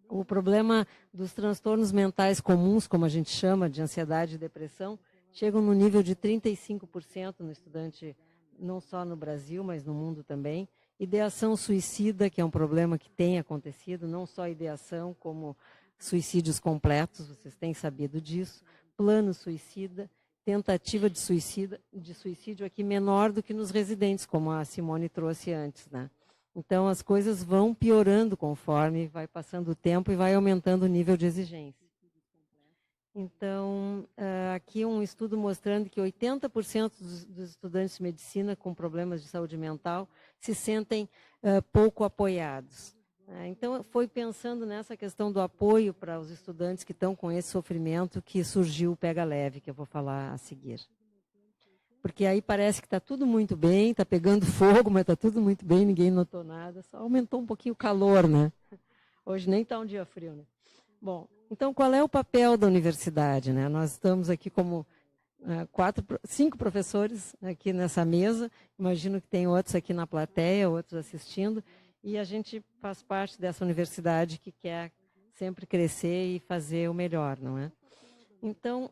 O problema dos transtornos mentais comuns, como a gente chama, de ansiedade e depressão, chegam no nível de 35% no estudante, não só no Brasil, mas no mundo também. Ideação suicida, que é um problema que tem acontecido, não só ideação, como suicídios completos, vocês têm sabido disso. Plano suicida, tentativa de suicídio aqui menor do que nos residentes, como a Simone trouxe antes, Então, as coisas vão piorando conforme vai passando o tempo e vai aumentando o nível de exigência. Então, aqui um estudo mostrando que 80% dos estudantes de medicina com problemas de saúde mental se sentem pouco apoiados. Então, foi pensando nessa questão do apoio para os estudantes que estão com esse sofrimento que surgiu o Pega Leve, que eu vou falar a seguir. Porque aí parece que está tudo muito bem, está pegando fogo, mas está tudo muito bem, ninguém notou nada, só aumentou um pouquinho o calor, Hoje nem está um dia frio, Bom, então qual é o papel da universidade, Nós estamos aqui como 5 professores aqui nessa mesa, imagino que tem outros aqui na plateia, outros assistindo, e a gente faz parte dessa universidade que quer sempre crescer e fazer o melhor, não é? Então,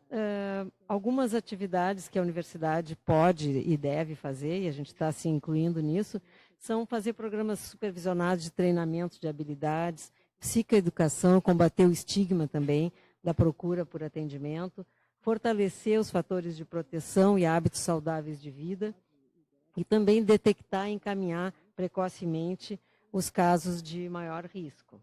algumas atividades que a universidade pode e deve fazer, e a gente está se incluindo nisso, são fazer programas supervisionados de treinamento de habilidades, psicoeducação, combater o estigma também da procura por atendimento, fortalecer os fatores de proteção e hábitos saudáveis de vida, e também detectar e encaminhar precocemente os casos de maior risco.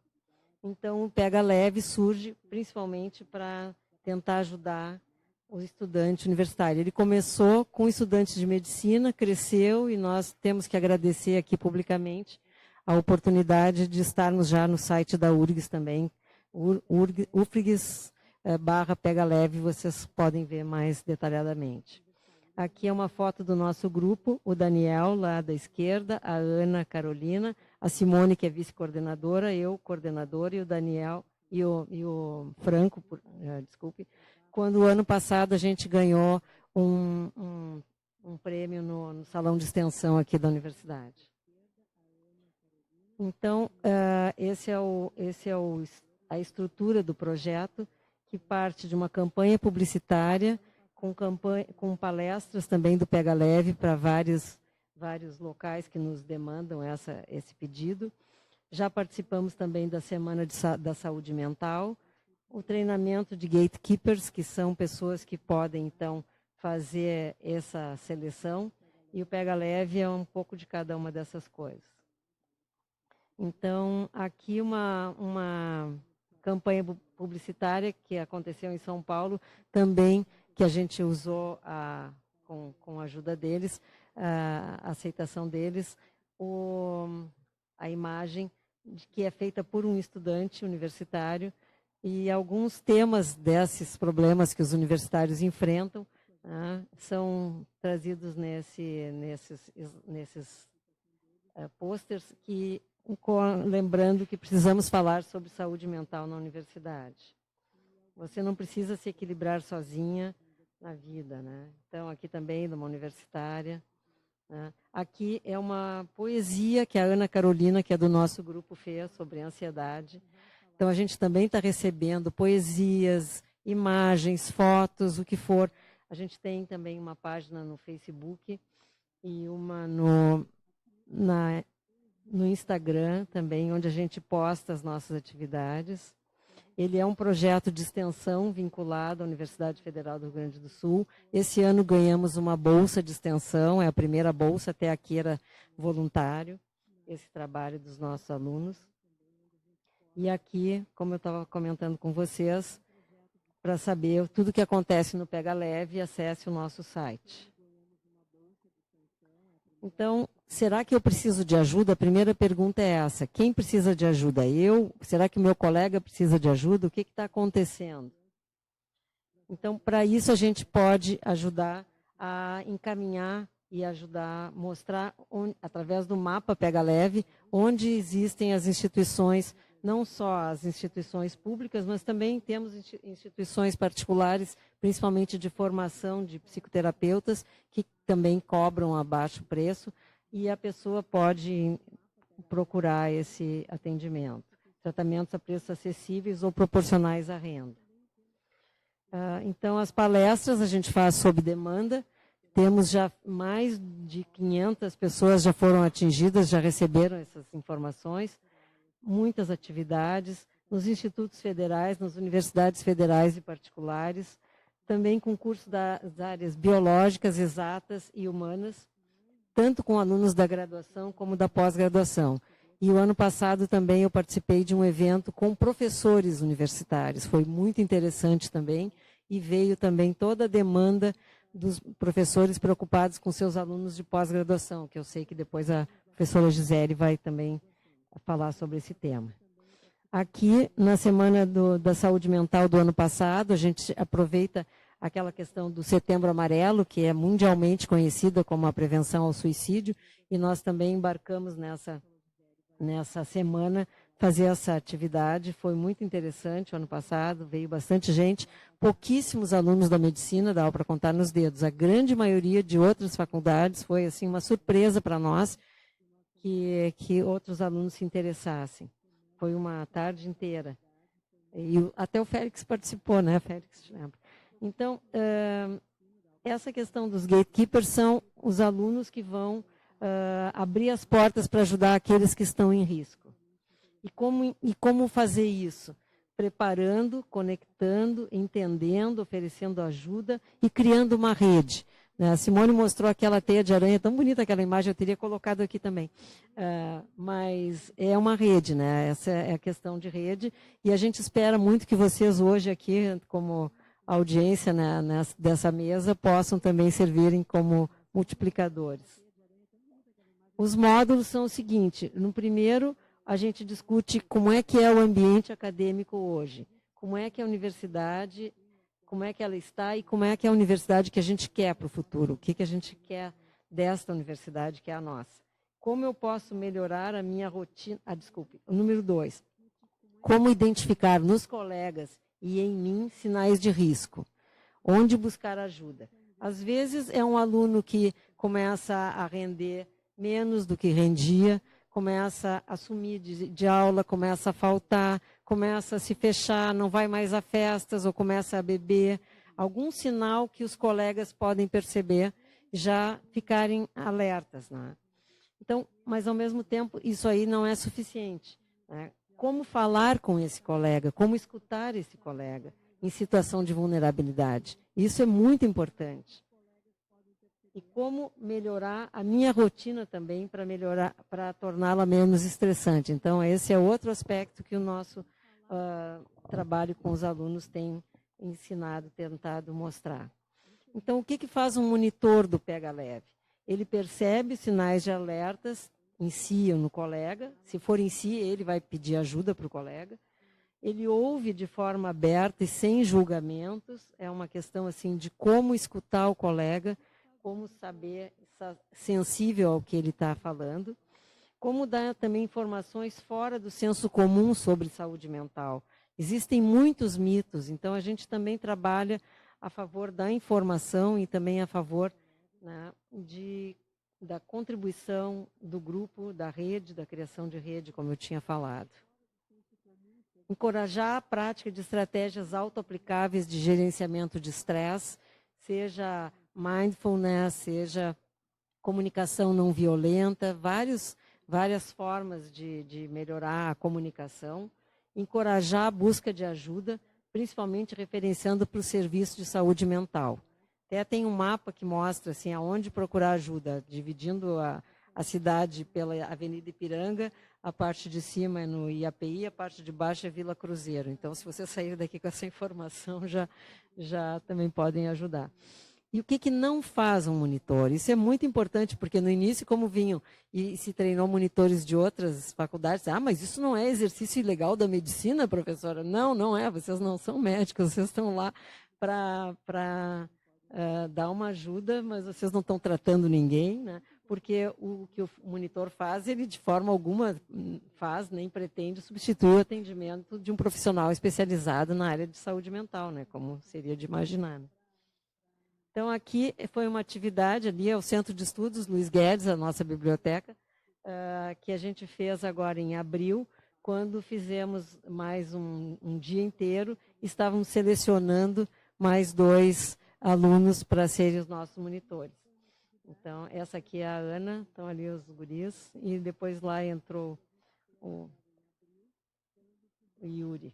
Então, o Pega Leve surge principalmente para tentar ajudar o estudante universitário. Ele começou com estudantes de medicina, cresceu, e nós temos que agradecer aqui publicamente a oportunidade de estarmos já no site da URGS também, UFRGS/Pega Leve, vocês podem ver mais detalhadamente. Aqui é uma foto do nosso grupo, o Daniel, lá da esquerda, a Ana Carolina, a Simone, que é vice-coordenadora, eu, coordenadora, e o Daniel, e o Franco, desculpe, quando o ano passado a gente ganhou um prêmio no Salão de Extensão aqui da universidade. Então, esse é a estrutura do projeto, que parte de uma campanha publicitária, com palestras também do Pega Leve para vários locais que nos demandam esse pedido. Já participamos também da Semana da Saúde Mental, o treinamento de gatekeepers, que são pessoas que podem, então, fazer essa seleção, e o Pega Leve é um pouco de cada uma dessas coisas. Então, aqui uma campanha publicitária que aconteceu em São Paulo, também que a gente usou com a ajuda deles, a aceitação deles, a imagem que é feita por um estudante universitário, e alguns temas desses problemas que os universitários enfrentam são trazidos nesses posters, lembrando que precisamos falar sobre saúde mental na universidade. Você não precisa se equilibrar sozinha na vida, Então, aqui também, numa universitária. Aqui é uma poesia que a Ana Carolina, que é do nosso grupo, fez sobre ansiedade. Então, a gente também está recebendo poesias, imagens, fotos, o que for. A gente tem também uma página no Facebook e uma no Instagram também, onde a gente posta as nossas atividades. Ele é um projeto de extensão vinculado à Universidade Federal do Rio Grande do Sul. Esse ano ganhamos uma bolsa de extensão, é a primeira bolsa, até aqui era voluntário, esse trabalho dos nossos alunos. E aqui, como eu estava comentando com vocês, para saber tudo o que acontece no Pega Leve, acesse o nosso site. Então, será que eu preciso de ajuda? A primeira pergunta é essa. Quem precisa de ajuda? Eu? Será que o meu colega precisa de ajuda? O que está acontecendo? Então, para isso, a gente pode ajudar a encaminhar e ajudar a mostrar, através do mapa Pega Leve, onde existem as instituições, não só as instituições públicas, mas também temos instituições particulares, principalmente de formação de psicoterapeutas, que também cobram a baixo preço, e a pessoa pode procurar esse atendimento. Tratamentos a preços acessíveis ou proporcionais à renda. Então, as palestras a gente faz sob demanda. Temos já mais de 500 pessoas já foram atingidas, já receberam essas informações. Muitas atividades nos institutos federais, nas universidades federais e particulares. Também concurso das áreas biológicas, exatas e humanas, tanto com alunos da graduação como da pós-graduação. E o ano passado também eu participei de um evento com professores universitários. Foi muito interessante também e veio também toda a demanda dos professores preocupados com seus alunos de pós-graduação, que eu sei que depois a professora Gisele vai também falar sobre esse tema. Aqui, na Semana da Saúde Mental do ano passado, a gente aproveita aquela questão do Setembro Amarelo, que é mundialmente conhecida como a prevenção ao suicídio, e nós também embarcamos nessa semana fazer essa atividade. Foi muito interessante o ano passado, veio bastante gente, pouquíssimos alunos da medicina, dava para contar nos dedos. A grande maioria de outras faculdades foi assim uma surpresa para nós que outros alunos se interessassem. Foi uma tarde inteira. E até o Félix participou, né, Félix? Lembra? Então, essa questão dos gatekeepers são os alunos que vão abrir as portas para ajudar aqueles que estão em risco. E como fazer isso? Preparando, conectando, entendendo, oferecendo ajuda e criando uma rede. A Simone mostrou aquela teia de aranha, tão bonita aquela imagem, eu teria colocado aqui também. Mas é uma rede, né? Essa é a questão de rede. E a gente espera muito que vocês hoje aqui, como audiência, né, dessa mesa, possam também servirem como multiplicadores. Os módulos são o seguinte: no primeiro, a gente discute como é que é o ambiente acadêmico hoje, como é que a universidade, como é que ela está e como é que é a universidade que a gente quer para o futuro, o que a gente quer desta universidade que é a nossa. Como eu posso melhorar a minha rotina? O número 2. Como identificar nos colegas e em mim sinais de risco? Onde buscar ajuda? Às vezes é um aluno que começa a render menos do que rendia, começa a sumir de aula, começa a faltar, começa a se fechar, não vai mais a festas ou começa a beber. Algum sinal que os colegas podem perceber, já ficarem alertas, né? Então, mas ao mesmo tempo, isso aí não é suficiente, né? Como falar com esse colega, como escutar esse colega em situação de vulnerabilidade? Isso é muito importante. E como melhorar a minha rotina também para torná-la menos estressante. Então, esse é outro aspecto que o nosso trabalho com os alunos tem ensinado, tentado mostrar. Então, o que faz um monitor do Pega Leve? Ele percebe sinais de alertas em si ou no colega. Se for em si, ele vai pedir ajuda para o colega. Ele ouve de forma aberta e sem julgamentos. É uma questão assim de como escutar o colega, como saber, sensível ao que ele está falando, como dar também informações fora do senso comum sobre saúde mental. Existem muitos mitos, então a gente também trabalha a favor da informação e também a favor, né, da contribuição do grupo, da rede, da criação de rede, como eu tinha falado. Encorajar a prática de estratégias auto-aplicáveis de gerenciamento de estresse, seja mindfulness, seja comunicação não violenta, várias formas de melhorar a comunicação, encorajar a busca de ajuda, principalmente referenciando para o serviço de saúde mental. Até tem um mapa que mostra assim, aonde procurar ajuda, dividindo a cidade pela Avenida Ipiranga, a parte de cima é no IAPI, a parte de baixo é Vila Cruzeiro. Então, se você sair daqui com essa informação, já também podem ajudar. E o que não faz um monitor? Isso é muito importante, porque no início, como vinham e se treinou monitores de outras faculdades, mas isso não é exercício ilegal da medicina, professora? Não, não é, vocês não são médicos, vocês estão lá para dar uma ajuda, mas vocês não estão tratando ninguém, né? Porque o que o monitor faz, ele de forma alguma faz, nem pretende substituir o atendimento de um profissional especializado na área de saúde mental, né? Como seria de imaginar, né? Então, aqui foi uma atividade, ali é o Centro de Estudos Luiz Guedes, a nossa biblioteca, que a gente fez agora em abril, quando fizemos mais um dia inteiro, estávamos selecionando mais 2 alunos para serem os nossos monitores. Então, essa aqui é a Ana, estão ali os guris, e depois lá entrou o Yuri.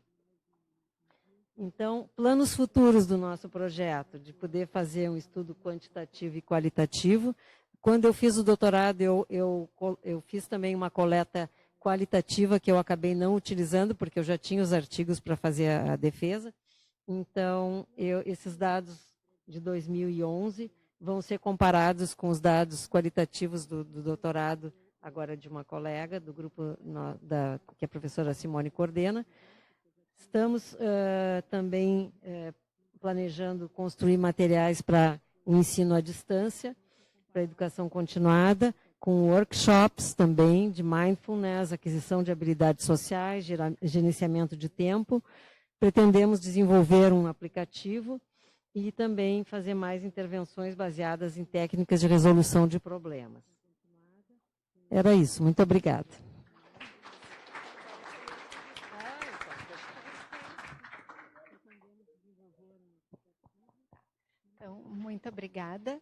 Então, planos futuros do nosso projeto, de poder fazer um estudo quantitativo e qualitativo. Quando eu fiz o doutorado, eu fiz também uma coleta qualitativa, que eu acabei não utilizando, porque eu já tinha os artigos para fazer a defesa. Então, esses dados de 2011 vão ser comparados com os dados qualitativos do doutorado, agora de uma colega, do grupo que a professora Simone coordena. Estamos também planejando construir materiais para o ensino à distância, para a educação continuada, com workshops também de mindfulness, aquisição de habilidades sociais, gerenciamento de tempo. Pretendemos desenvolver um aplicativo e também fazer mais intervenções baseadas em técnicas de resolução de problemas. Era isso. Muito obrigada. Então, muito obrigada.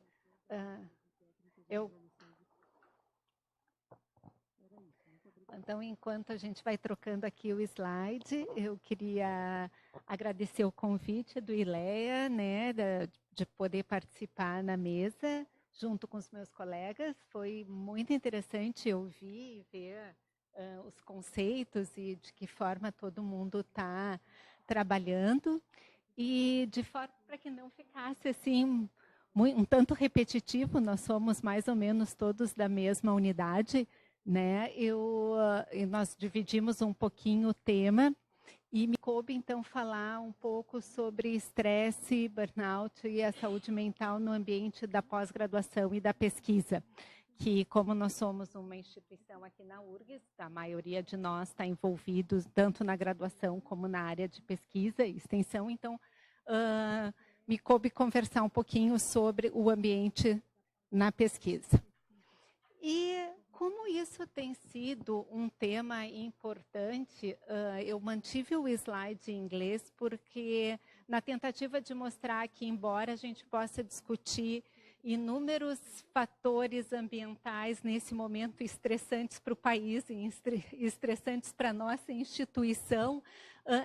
Então, enquanto a gente vai trocando aqui o slide, eu queria agradecer o convite do ILEA, né, de poder participar na mesa, junto com os meus colegas. Foi muito interessante ouvir e ver os conceitos e de que forma todo mundo está trabalhando. E de forma para que não ficasse assim um tanto repetitivo, nós somos mais ou menos todos da mesma unidade, né? Nós dividimos um pouquinho o tema e me coube então falar um pouco sobre estresse, burnout e a saúde mental no ambiente da pós-graduação e da pesquisa. Que, como nós somos uma instituição aqui na URGS, a maioria de nós está envolvido tanto na graduação como na área de pesquisa e extensão, então me coube conversar um pouquinho sobre o ambiente na pesquisa. E como isso tem sido um tema importante, eu mantive o slide em inglês porque na tentativa de mostrar que, embora a gente possa discutir inúmeros fatores ambientais nesse momento estressantes para o país e estressantes para a nossa instituição,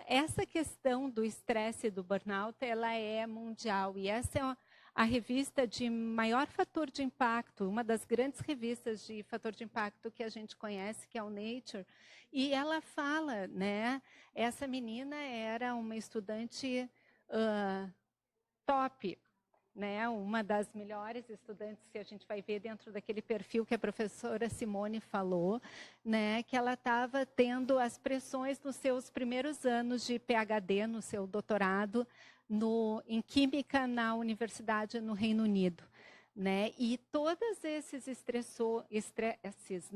essa questão do estresse e do burnout, ela é mundial e essa é a revista de maior fator de impacto, uma das grandes revistas de fator de impacto que a gente conhece, que é o Nature, e ela fala, né, essa menina era uma estudante top, né, uma das melhores estudantes que a gente vai ver dentro daquele perfil que a professora Simone falou, né, que ela estava tendo as pressões nos seus primeiros anos de PhD, no seu doutorado, em Química na Universidade no Reino Unido. Né? E todos esses estresses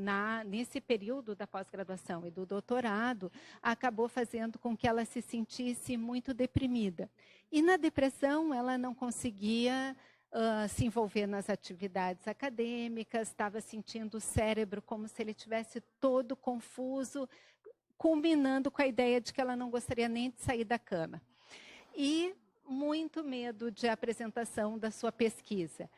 nesse período da pós-graduação e do doutorado acabou fazendo com que ela se sentisse muito deprimida. E na depressão ela não conseguia se envolver nas atividades acadêmicas, estava sentindo o cérebro como se ele tivesse todo confuso, culminando com a ideia de que ela não gostaria nem de sair da cama. E muito medo de apresentação da sua pesquisa.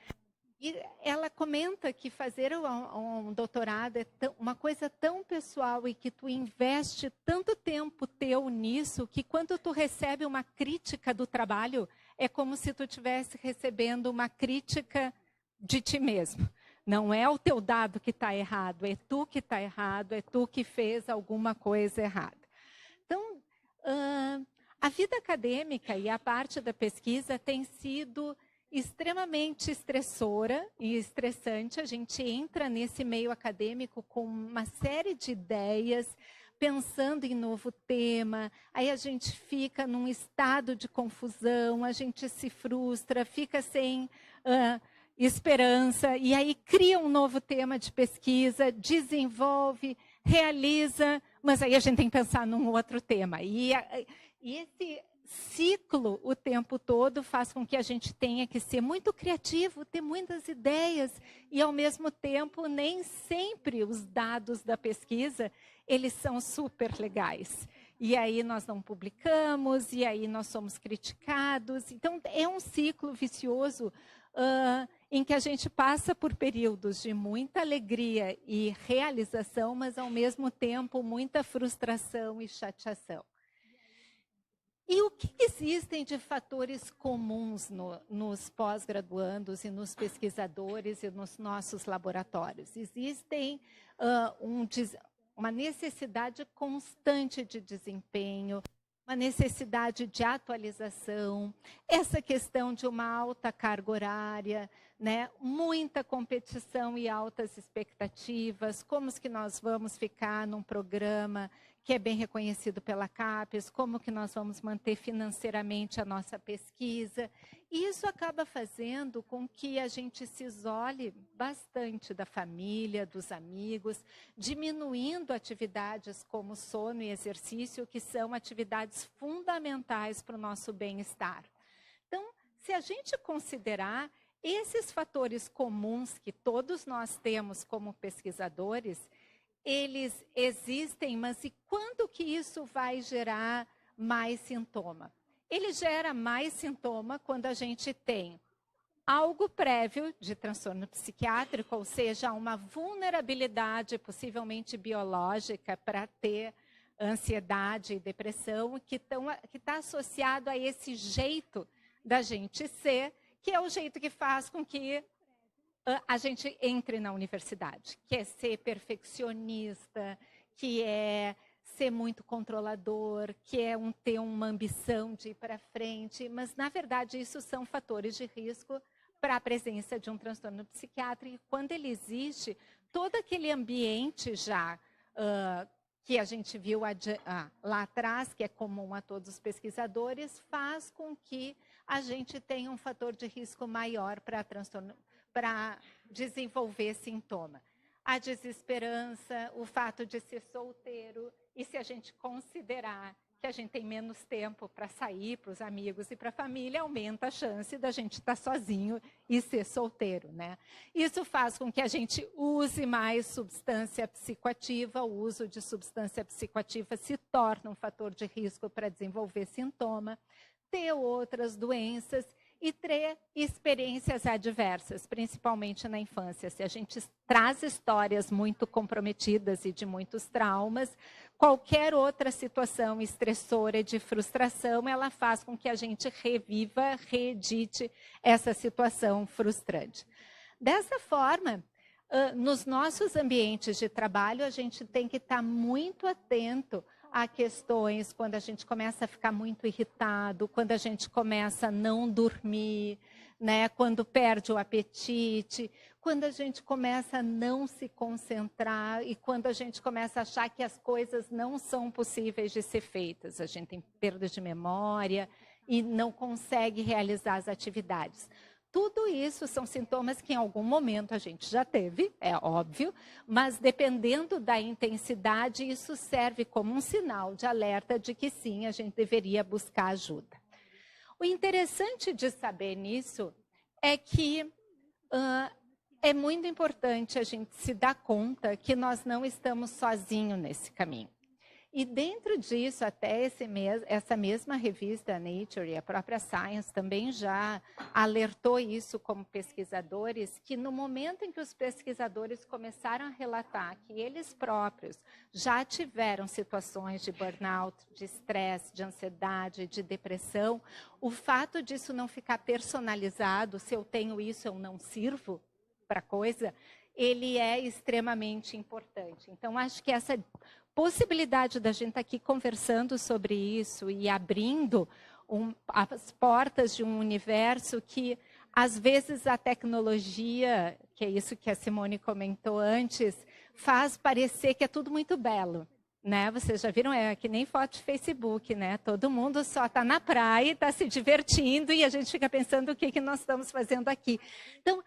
E ela comenta que fazer um doutorado é uma coisa tão pessoal e que tu investe tanto tempo teu nisso que quando tu recebe uma crítica do trabalho, é como se tu estivesse recebendo uma crítica de ti mesmo. Não é o teu dado que está errado, é tu que está errado, é tu que fez alguma coisa errada. Então, a vida acadêmica e a parte da pesquisa tem sido extremamente estressora e estressante. A gente entra nesse meio acadêmico com uma série de ideias, pensando em novo tema, aí a gente fica num estado de confusão, a gente se frustra, fica sem esperança, e aí cria um novo tema de pesquisa, desenvolve, realiza, mas aí a gente tem que pensar num outro tema. E esse ciclo o tempo todo faz com que a gente tenha que ser muito criativo, ter muitas ideias, e ao mesmo tempo nem sempre os dados da pesquisa eles são super legais. E aí nós não publicamos, e aí nós somos criticados. Então é um ciclo vicioso em que a gente passa por períodos de muita alegria e realização, mas ao mesmo tempo muita frustração e chateação. E o que existem de fatores comuns nos pós-graduandos e nos pesquisadores e nos nossos laboratórios? Existem uma necessidade constante de desempenho, uma necessidade de atualização, essa questão de uma alta carga horária, né? Muita competição e altas expectativas, como que nós vamos ficar num programa que é bem reconhecido pela CAPES, como que nós vamos manter financeiramente a nossa pesquisa. E isso acaba fazendo com que a gente se isole bastante da família, dos amigos, diminuindo atividades como sono e exercício, que são atividades fundamentais para o nosso bem-estar. Então, se a gente considerar esses fatores comuns que todos nós temos como pesquisadores, eles existem, mas e quando que isso vai gerar mais sintoma? Ele gera mais sintoma quando a gente tem algo prévio de transtorno psiquiátrico, ou seja, uma vulnerabilidade possivelmente biológica para ter ansiedade e depressão, que está associado a esse jeito da gente ser, que é o jeito que faz com que a gente entre na universidade, que é ser perfeccionista, que é ser muito controlador, que é ter uma ambição de ir para frente, mas, na verdade, isso são fatores de risco para a presença de um transtorno psiquiátrico. Quando ele existe, todo aquele ambiente já que a gente viu lá atrás, que é comum a todos os pesquisadores, faz com que a gente tenha um fator de risco maior para desenvolver sintoma. A desesperança, o fato de ser solteiro, e se a gente considerar que a gente tem menos tempo para sair para os amigos e para a família, aumenta a chance da gente estar sozinho e ser solteiro, né? Isso faz com que a gente use mais substância psicoativa. O uso de substância psicoativa se torna um fator de risco para desenvolver sintoma, ter outras doenças e ter experiências adversas, principalmente na infância. Se a gente traz histórias muito comprometidas e de muitos traumas, qualquer outra situação estressora de frustração, ela faz com que a gente reviva, reedite essa situação frustrante. Dessa forma, nos nossos ambientes de trabalho, a gente tem que estar muito atento a questões quando a gente começa a ficar muito irritado, quando a gente começa a não dormir, né? Quando perde o apetite, quando a gente começa a não se concentrar e quando a gente começa a achar que as coisas não são possíveis de ser feitas. A gente tem perda de memória e não consegue realizar as atividades. Tudo isso são sintomas que em algum momento a gente já teve, é óbvio, mas dependendo da intensidade, isso serve como um sinal de alerta de que sim, a gente deveria buscar ajuda. O interessante de saber nisso é que é muito importante a gente se dar conta que nós não estamos sozinhos nesse caminho. E dentro disso, até essa mesma revista Nature e a própria Science também já alertou isso como pesquisadores, que no momento em que os pesquisadores começaram a relatar que eles próprios já tiveram situações de burnout, de estresse, de ansiedade, de depressão, o fato disso não ficar personalizado, se eu tenho isso, eu não sirvo para coisa, ele é extremamente importante. Então, acho que essa possibilidade da gente estar aqui conversando sobre isso e abrindo as portas de um universo que às vezes a tecnologia, que é isso que a Simone comentou antes, faz parecer que é tudo muito belo. Né? Vocês já viram, é que nem foto de Facebook, né? Todo mundo só está na praia, está se divertindo e a gente fica pensando o que nós estamos fazendo aqui. Então,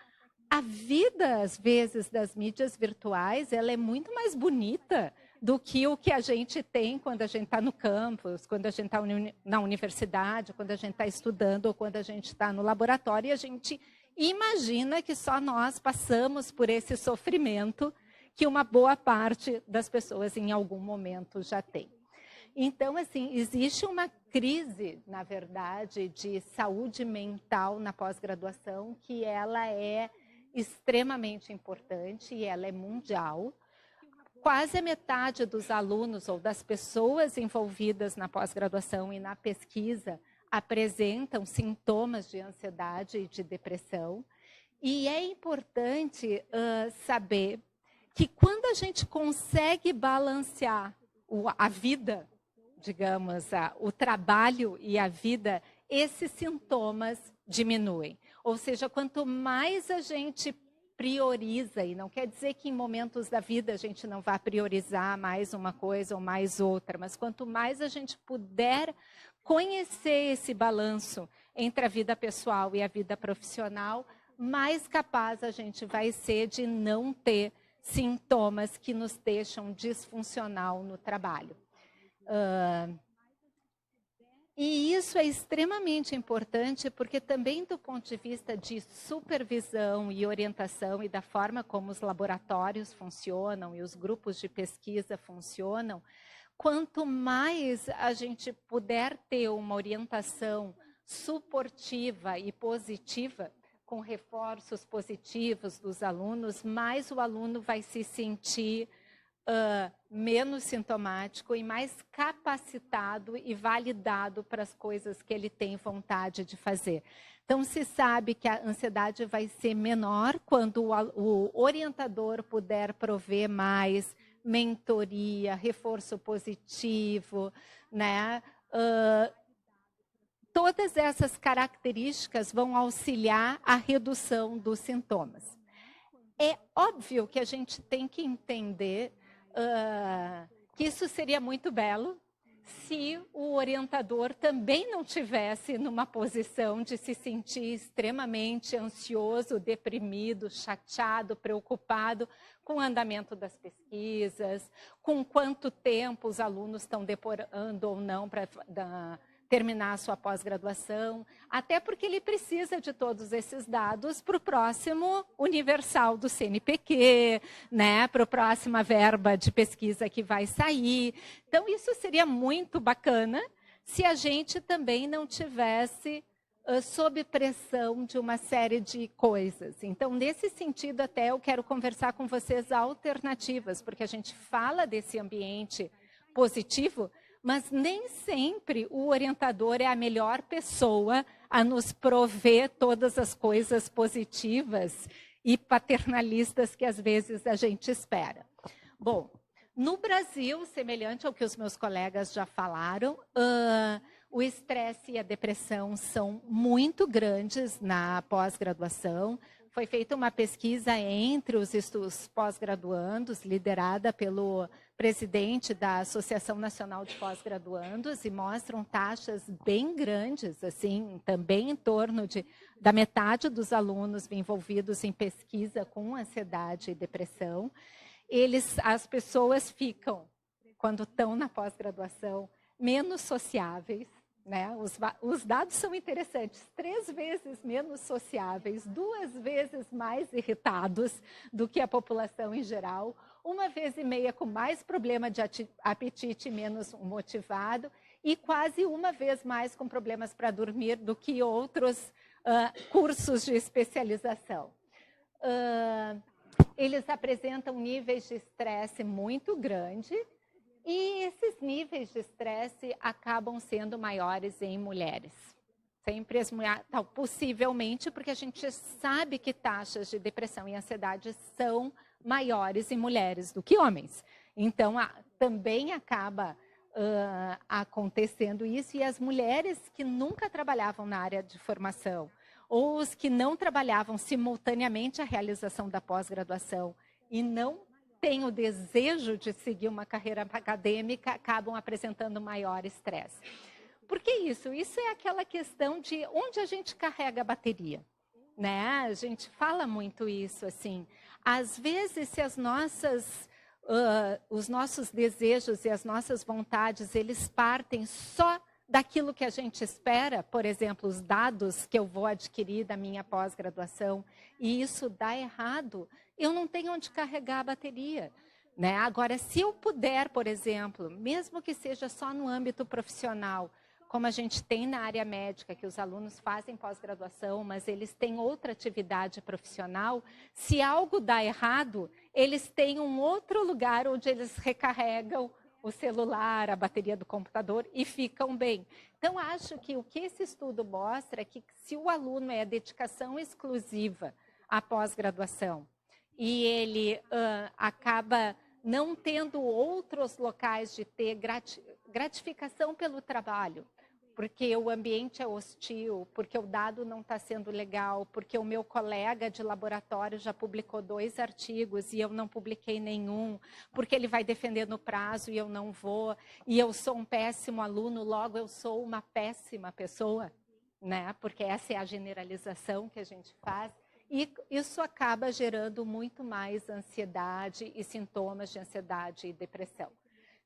a vida, às vezes, das mídias virtuais, ela é muito mais bonita do que o que a gente tem quando a gente está no campus, quando a gente está na universidade, quando a gente está estudando ou quando a gente está no laboratório e a gente imagina que só nós passamos por esse sofrimento que uma boa parte das pessoas em algum momento já tem. Então, assim, existe uma crise, na verdade, de saúde mental na pós-graduação, que ela é extremamente importante e ela é mundial. Quase a metade dos alunos ou das pessoas envolvidas na pós-graduação e na pesquisa apresentam sintomas de ansiedade e de depressão. E é importante saber que quando a gente consegue balancear a vida, digamos, o trabalho e a vida, esses sintomas diminuem. Ou seja, quanto mais a gente prioriza, e não quer dizer que em momentos da vida a gente não vá priorizar mais uma coisa ou mais outra, mas quanto mais a gente puder conhecer esse balanço entre a vida pessoal e a vida profissional, mais capaz a gente vai ser de não ter sintomas que nos deixam disfuncional no trabalho. E isso é extremamente importante porque também do ponto de vista de supervisão e orientação e da forma como os laboratórios funcionam e os grupos de pesquisa funcionam, quanto mais a gente puder ter uma orientação suportiva e positiva, com reforços positivos dos alunos, mais o aluno vai se sentir menos sintomático e mais capacitado e validado para as coisas que ele tem vontade de fazer. Então, se sabe que a ansiedade vai ser menor quando o orientador puder prover mais mentoria, reforço positivo, né? Todas essas características vão auxiliar a redução dos sintomas. É óbvio que a gente tem que entender que isso seria muito belo se o orientador também não tivesse numa posição de se sentir extremamente ansioso, deprimido, chateado, preocupado com o andamento das pesquisas, com quanto tempo os alunos estão demorando ou não para terminar a sua pós-graduação, até porque ele precisa de todos esses dados para o próximo universal do CNPq, né, para a próxima verba de pesquisa que vai sair. Então, isso seria muito bacana se a gente também não tivesse sob pressão de uma série de coisas. Então, nesse sentido, até eu quero conversar com vocês alternativas, porque a gente fala desse ambiente positivo, mas nem sempre o orientador é a melhor pessoa a nos prover todas as coisas positivas e paternalistas que às vezes a gente espera. Bom, no Brasil, semelhante ao que os meus colegas já falaram, o estresse e a depressão são muito grandes na pós-graduação. Foi feita uma pesquisa entre os pós-graduandos, liderada pelo presidente da Associação Nacional de Pós-Graduandos, e mostram taxas bem grandes, assim, também em torno da metade dos alunos envolvidos em pesquisa com ansiedade e depressão. As pessoas ficam, quando estão na pós-graduação, menos sociáveis, né? Os dados são interessantes, 3 vezes menos sociáveis, 2 vezes mais irritados do que a população em geral, 1,5 vezes com mais problema de apetite e menos motivado, e quase 1 vez mais com problemas para dormir do que outros cursos de especialização. Eles apresentam níveis de estresse muito grandes, e esses níveis de estresse acabam sendo maiores em mulheres. Sempre as mulheres, possivelmente porque a gente sabe que taxas de depressão e ansiedade são maiores em mulheres do que homens. Então, também acaba acontecendo isso, e as mulheres que nunca trabalhavam na área de formação, ou os que não trabalhavam simultaneamente a realização da pós-graduação e não têm o desejo de seguir uma carreira acadêmica, acabam apresentando maior estresse. Por que isso? Isso é aquela questão de onde a gente carrega a bateria, né? A gente fala muito isso, assim. Às vezes, se as nossas, os nossos desejos e as nossas vontades, eles partem só daquilo que a gente espera, por exemplo, os dados que eu vou adquirir da minha pós-graduação, e isso dá errado, eu não tenho onde carregar a bateria, né? Agora, se eu puder, por exemplo, mesmo que seja só no âmbito profissional, como a gente tem na área médica, que os alunos fazem pós-graduação, mas eles têm outra atividade profissional, se algo dá errado, eles têm um outro lugar onde eles recarregam o celular, a bateria do computador e ficam bem. Então, acho que o que esse estudo mostra é que se o aluno é dedicação exclusiva à pós-graduação e ele acaba não tendo outros locais de ter gratificação pelo trabalho, porque o ambiente é hostil, porque o dado não está sendo legal, porque o meu colega de laboratório já publicou 2 artigos e eu não publiquei nenhum, porque ele vai defender no prazo e eu não vou, e eu sou um péssimo aluno, logo eu sou uma péssima pessoa, né? Porque essa é a generalização que a gente faz. E isso acaba gerando muito mais ansiedade e sintomas de ansiedade e depressão,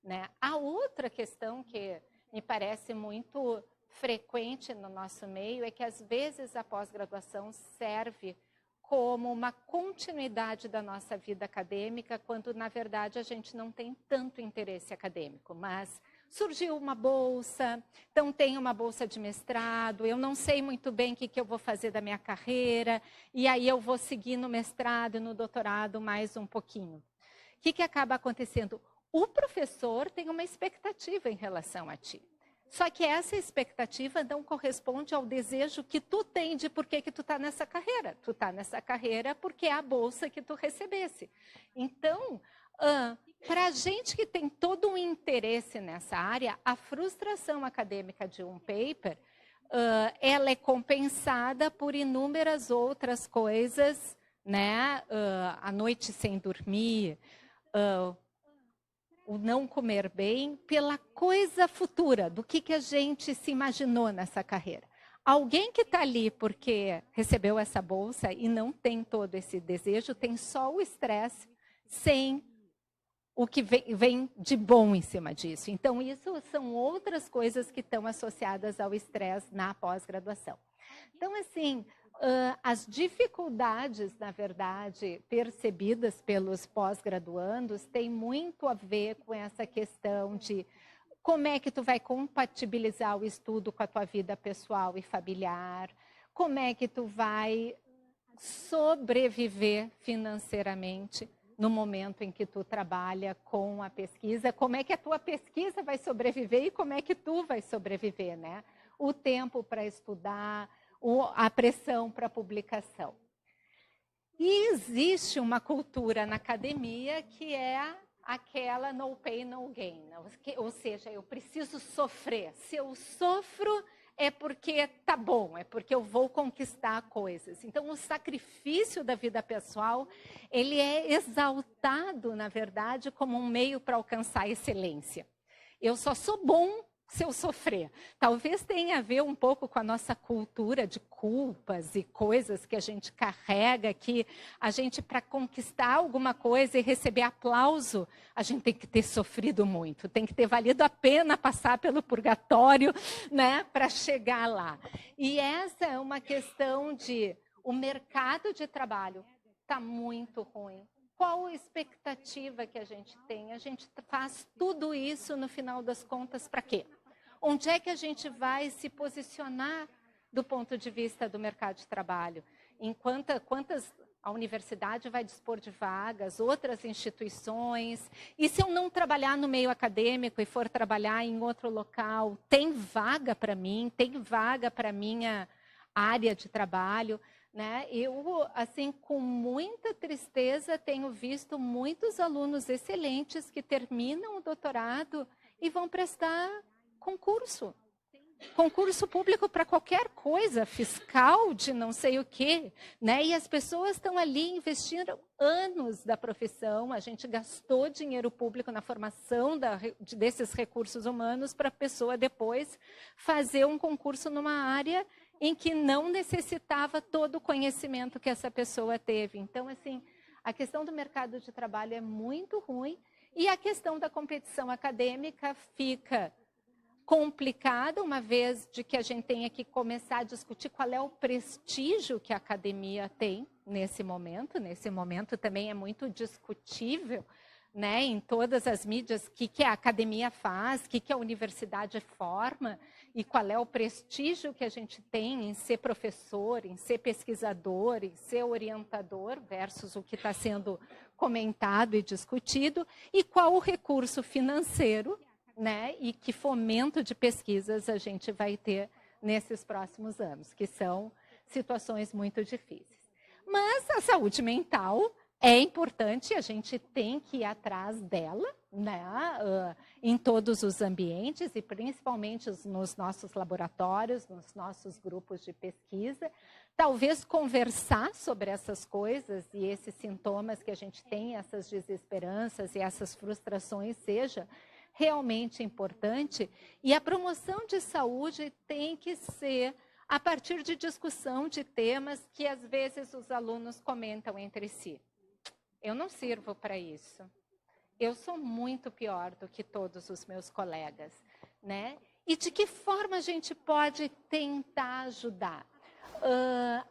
né? A outra questão que me parece muito frequente no nosso meio é que, às vezes, a pós-graduação serve como uma continuidade da nossa vida acadêmica, quando, na verdade, a gente não tem tanto interesse acadêmico, mas surgiu uma bolsa, então tem uma bolsa de mestrado, eu não sei muito bem o que eu vou fazer da minha carreira, e aí eu vou seguir no mestrado e no doutorado mais um pouquinho. O que acaba acontecendo? O professor tem uma expectativa em relação a ti. Só que essa expectativa não corresponde ao desejo que tu tem de por que tu está nessa carreira. Tu está nessa carreira porque é a bolsa que tu recebesse. Então, para a gente que tem todo um interesse nessa área, a frustração acadêmica de um paper, ela é compensada por inúmeras outras coisas, né? A noite sem dormir, o não comer bem, pela coisa futura, do que a gente se imaginou nessa carreira. Alguém que está ali porque recebeu essa bolsa e não tem todo esse desejo, tem só o estresse, sem o que vem de bom em cima disso. Então, isso são outras coisas que estão associadas ao estresse na pós-graduação. Então, assim, as dificuldades, na verdade, percebidas pelos pós-graduandos têm muito a ver com essa questão de como é que tu vai compatibilizar o estudo com a tua vida pessoal e familiar, como é que tu vai sobreviver financeiramente no momento em que tu trabalha com a pesquisa, como é que a tua pesquisa vai sobreviver e como é que tu vai sobreviver, né? O tempo para estudar, a pressão para publicação. E existe uma cultura na academia que é aquela no pain, no gain. Ou seja, eu preciso sofrer. Se eu sofro, é porque tá bom, é porque eu vou conquistar coisas. Então, o sacrifício da vida pessoal, ele é exaltado, na verdade, como um meio para alcançar a excelência. Eu só sou bom se eu sofrer. Talvez tenha a ver um pouco com a nossa cultura de culpas e coisas que a gente carrega, que a gente, para conquistar alguma coisa e receber aplauso, a gente tem que ter sofrido muito, tem que ter valido a pena passar pelo purgatório, né, para chegar lá. E essa é uma questão de o mercado de trabalho está muito ruim. Qual a expectativa que a gente tem? A gente faz tudo isso, no final das contas, para quê? Onde é que a gente vai se posicionar do ponto de vista do mercado de trabalho? Quantas a universidade vai dispor de vagas, outras instituições? E se eu não trabalhar no meio acadêmico e for trabalhar em outro local, tem vaga para mim? Tem vaga para a minha área de trabalho? Né? Eu, assim, com muita tristeza, tenho visto muitos alunos excelentes que terminam o doutorado e vão prestar concurso. concurso público para qualquer coisa, fiscal de não sei o quê, né? E as pessoas estão ali investindo anos da profissão, a gente gastou dinheiro público na formação desses recursos humanos para a pessoa depois fazer um concurso numa área em que não necessitava todo o conhecimento que essa pessoa teve. Então, assim, a questão do mercado de trabalho é muito ruim e a questão da competição acadêmica fica complicada, uma vez de que a gente tenha que começar a discutir qual é o prestígio que a academia tem nesse momento. Nesse momento também é muito discutível, né, em todas as mídias, o que a academia faz, o que a universidade forma e qual é o prestígio que a gente tem em ser professor, em ser pesquisador, em ser orientador, versus o que está sendo comentado e discutido, e qual o recurso financeiro, né, e que fomento de pesquisas a gente vai ter nesses próximos anos, que são situações muito difíceis. Mas a saúde mental é importante, a gente tem que ir atrás dela, né, em todos os ambientes e principalmente nos nossos laboratórios, nos nossos grupos de pesquisa. Talvez conversar sobre essas coisas e esses sintomas que a gente tem, essas desesperanças e essas frustrações seja realmente importante, e a promoção de saúde tem que ser a partir de discussão de temas que às vezes os alunos comentam entre si. Eu não sirvo para isso. Eu sou muito pior do que todos os meus colegas, né? E de que forma a gente pode tentar ajudar?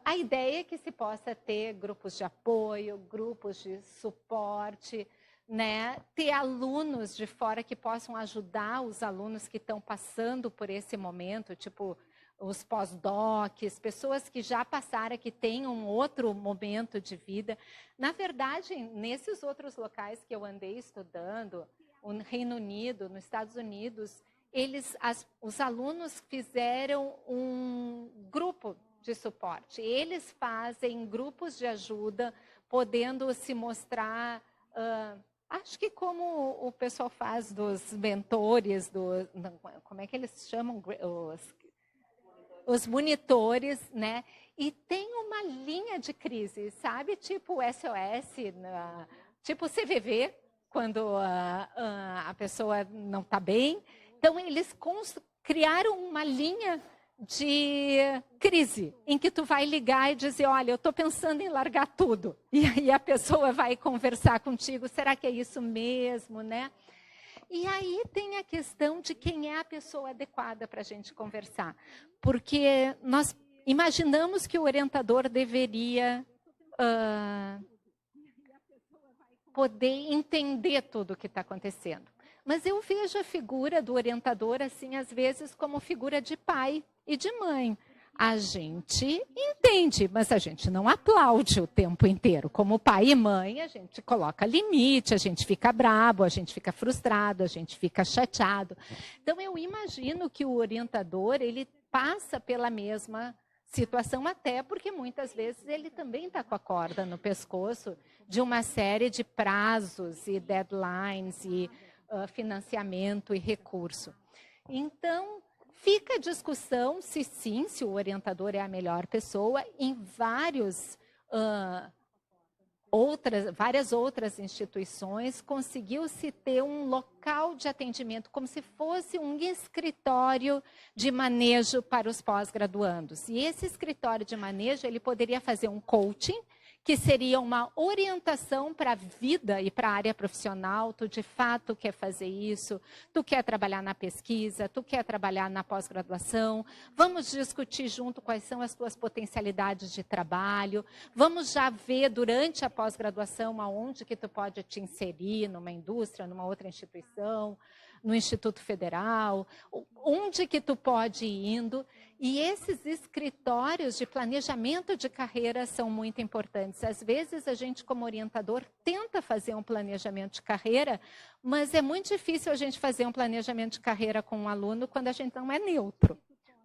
A ideia é que se possa ter grupos de apoio, grupos de suporte, né, ter alunos de fora que possam ajudar os alunos que estão passando por esse momento, tipo os pós-docs, pessoas que já passaram, que têm um outro momento de vida. Na verdade, nesses outros locais que eu andei estudando, no Reino Unido, nos Estados Unidos, os alunos fizeram um grupo de suporte. Eles fazem grupos de ajuda, podendo se mostrar... acho que como o pessoal faz dos mentores, como é que eles chamam? Os monitores, né? E tem uma linha de crise, sabe? Tipo SOS, tipo CVV, quando a pessoa não está bem. Então, eles criaram uma linha de crise, em que tu vai ligar e dizer, olha, eu estou pensando em largar tudo. E aí a pessoa vai conversar contigo, será que é isso mesmo, né? E aí tem a questão de quem é a pessoa adequada para a gente conversar. Porque nós imaginamos que o orientador deveria poder entender tudo o que está acontecendo. Mas eu vejo a figura do orientador, assim, às vezes, como figura de pai e de mãe. A gente entende, mas a gente não aplaude o tempo inteiro. Como pai e mãe, a gente coloca limite, a gente fica bravo, a gente fica frustrado, a gente fica chateado. Então, eu imagino que o orientador, ele passa pela mesma situação, até porque muitas vezes ele também está com a corda no pescoço de uma série de prazos e deadlines e financiamento e recurso. Então, fica a discussão se sim, se o orientador é a melhor pessoa. Em várias outras instituições, conseguiu-se ter um local de atendimento, como se fosse um escritório de manejo para os pós-graduandos. E esse escritório de manejo, ele poderia fazer um coaching, que seria uma orientação para a vida e para a área profissional. Tu, de fato, quer fazer isso, tu quer trabalhar na pesquisa, tu quer trabalhar na pós-graduação. Vamos discutir junto quais são as tuas potencialidades de trabalho. Vamos já ver, durante a pós-graduação, aonde que tu pode te inserir, numa indústria, numa outra instituição, no Instituto Federal, onde que tu pode ir indo. E esses escritórios de planejamento de carreira são muito importantes. Às vezes, a gente, como orientador, tenta fazer um planejamento de carreira, mas é muito difícil a gente fazer um planejamento de carreira com um aluno quando a gente não é neutro.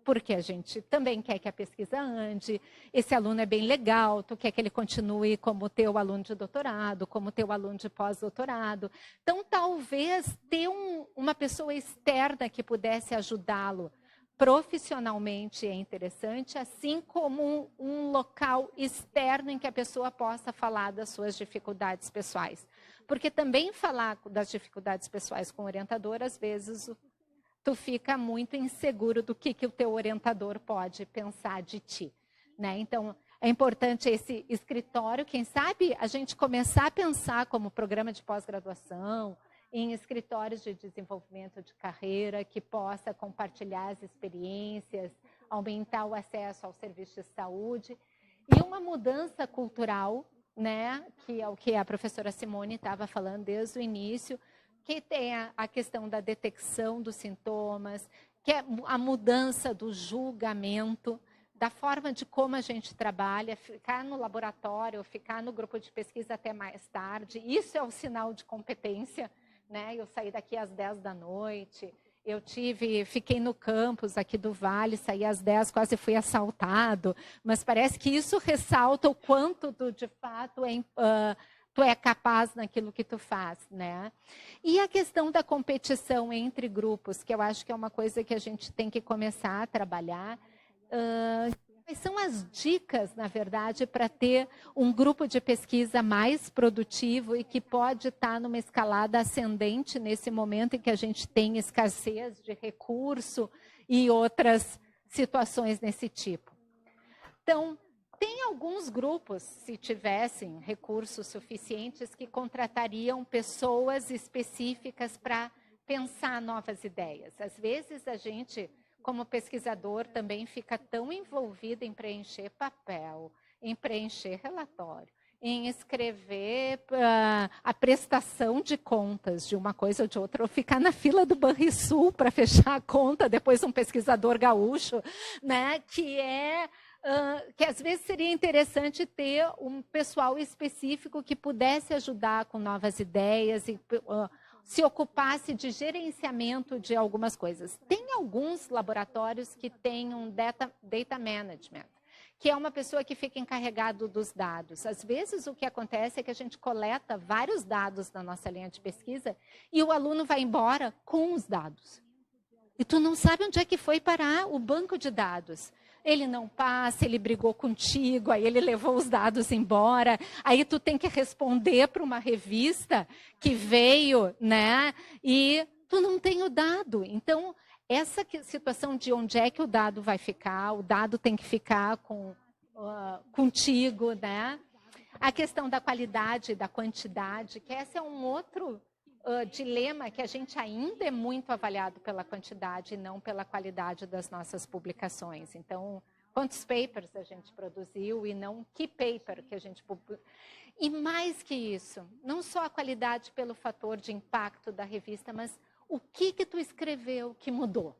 Porque a gente também quer que a pesquisa ande, esse aluno é bem legal, tu quer que ele continue como teu aluno de doutorado, como teu aluno de pós-doutorado. Então, talvez ter uma pessoa externa que pudesse ajudá-lo profissionalmente é interessante, assim como um local externo em que a pessoa possa falar das suas dificuldades pessoais. Porque também falar das dificuldades pessoais com o orientador, às vezes tu fica muito inseguro do que o teu orientador pode pensar de ti, né? Então, é importante esse escritório, quem sabe a gente começar a pensar como programa de pós-graduação, em escritórios de desenvolvimento de carreira, que possa compartilhar as experiências, aumentar o acesso ao serviço de saúde, e uma mudança cultural, né, que é o que a professora Simone estava falando desde o início, que tem a questão da detecção dos sintomas, que é a mudança do julgamento, da forma de como a gente trabalha, ficar no laboratório, ficar no grupo de pesquisa até mais tarde, isso é o sinal de competência, né? Eu saí daqui às 10 da noite, fiquei no campus aqui do Vale, saí às 10, quase fui assaltado, mas parece que isso ressalta o quanto tu, de fato, tu é capaz naquilo que tu faz, né? E a questão da competição entre grupos, que eu acho que é uma coisa que a gente tem que começar a trabalhar. Quais são as dicas, na verdade, para ter um grupo de pesquisa mais produtivo e que pode estar numa escalada ascendente nesse momento em que a gente tem escassez de recurso e outras situações desse tipo? Então, tem alguns grupos, se tivessem recursos suficientes, que contratariam pessoas específicas para pensar novas ideias. Às vezes a gente, como pesquisador, também fica tão envolvido em preencher papel, em preencher relatório, em escrever a prestação de contas de uma coisa ou de outra, ou ficar na fila do Banrisul para fechar a conta, depois um pesquisador gaúcho, né, que às vezes seria interessante ter um pessoal específico que pudesse ajudar com novas ideias e se ocupasse de gerenciamento de algumas coisas. Tem alguns laboratórios que têm um data management, que é uma pessoa que fica encarregado dos dados. Às vezes o que acontece é que a gente coleta vários dados na nossa linha de pesquisa e o aluno vai embora com os dados. E tu não sabe onde é que foi parar o banco de dados. Ele não passa, ele brigou contigo, aí ele levou os dados embora, aí tu tem que responder para uma revista que veio, né? E tu não tem o dado. Então, essa situação de onde é que o dado vai ficar, o dado tem que ficar contigo, né? A questão da qualidade, da quantidade, que esse é um outro dilema, que a gente ainda é muito avaliado pela quantidade e não pela qualidade das nossas publicações. Então, quantos papers a gente produziu e não que paper que a gente publicou. E mais que isso, não só a qualidade pelo fator de impacto da revista, mas o que tu escreveu que mudou,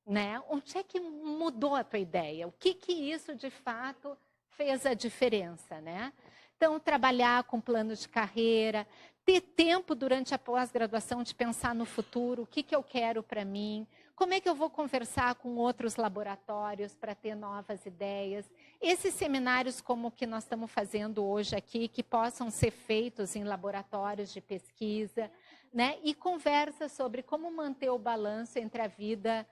né? Onde é que mudou a tua ideia? O que isso, de fato, fez a diferença, né? Então, trabalhar com plano de carreira, ter tempo durante a pós-graduação de pensar no futuro, o que eu quero para mim, como é que eu vou conversar com outros laboratórios para ter novas ideias. Esses seminários como o que nós estamos fazendo hoje aqui, que possam ser feitos em laboratórios de pesquisa, né? E conversa sobre como manter o balanço entre a vida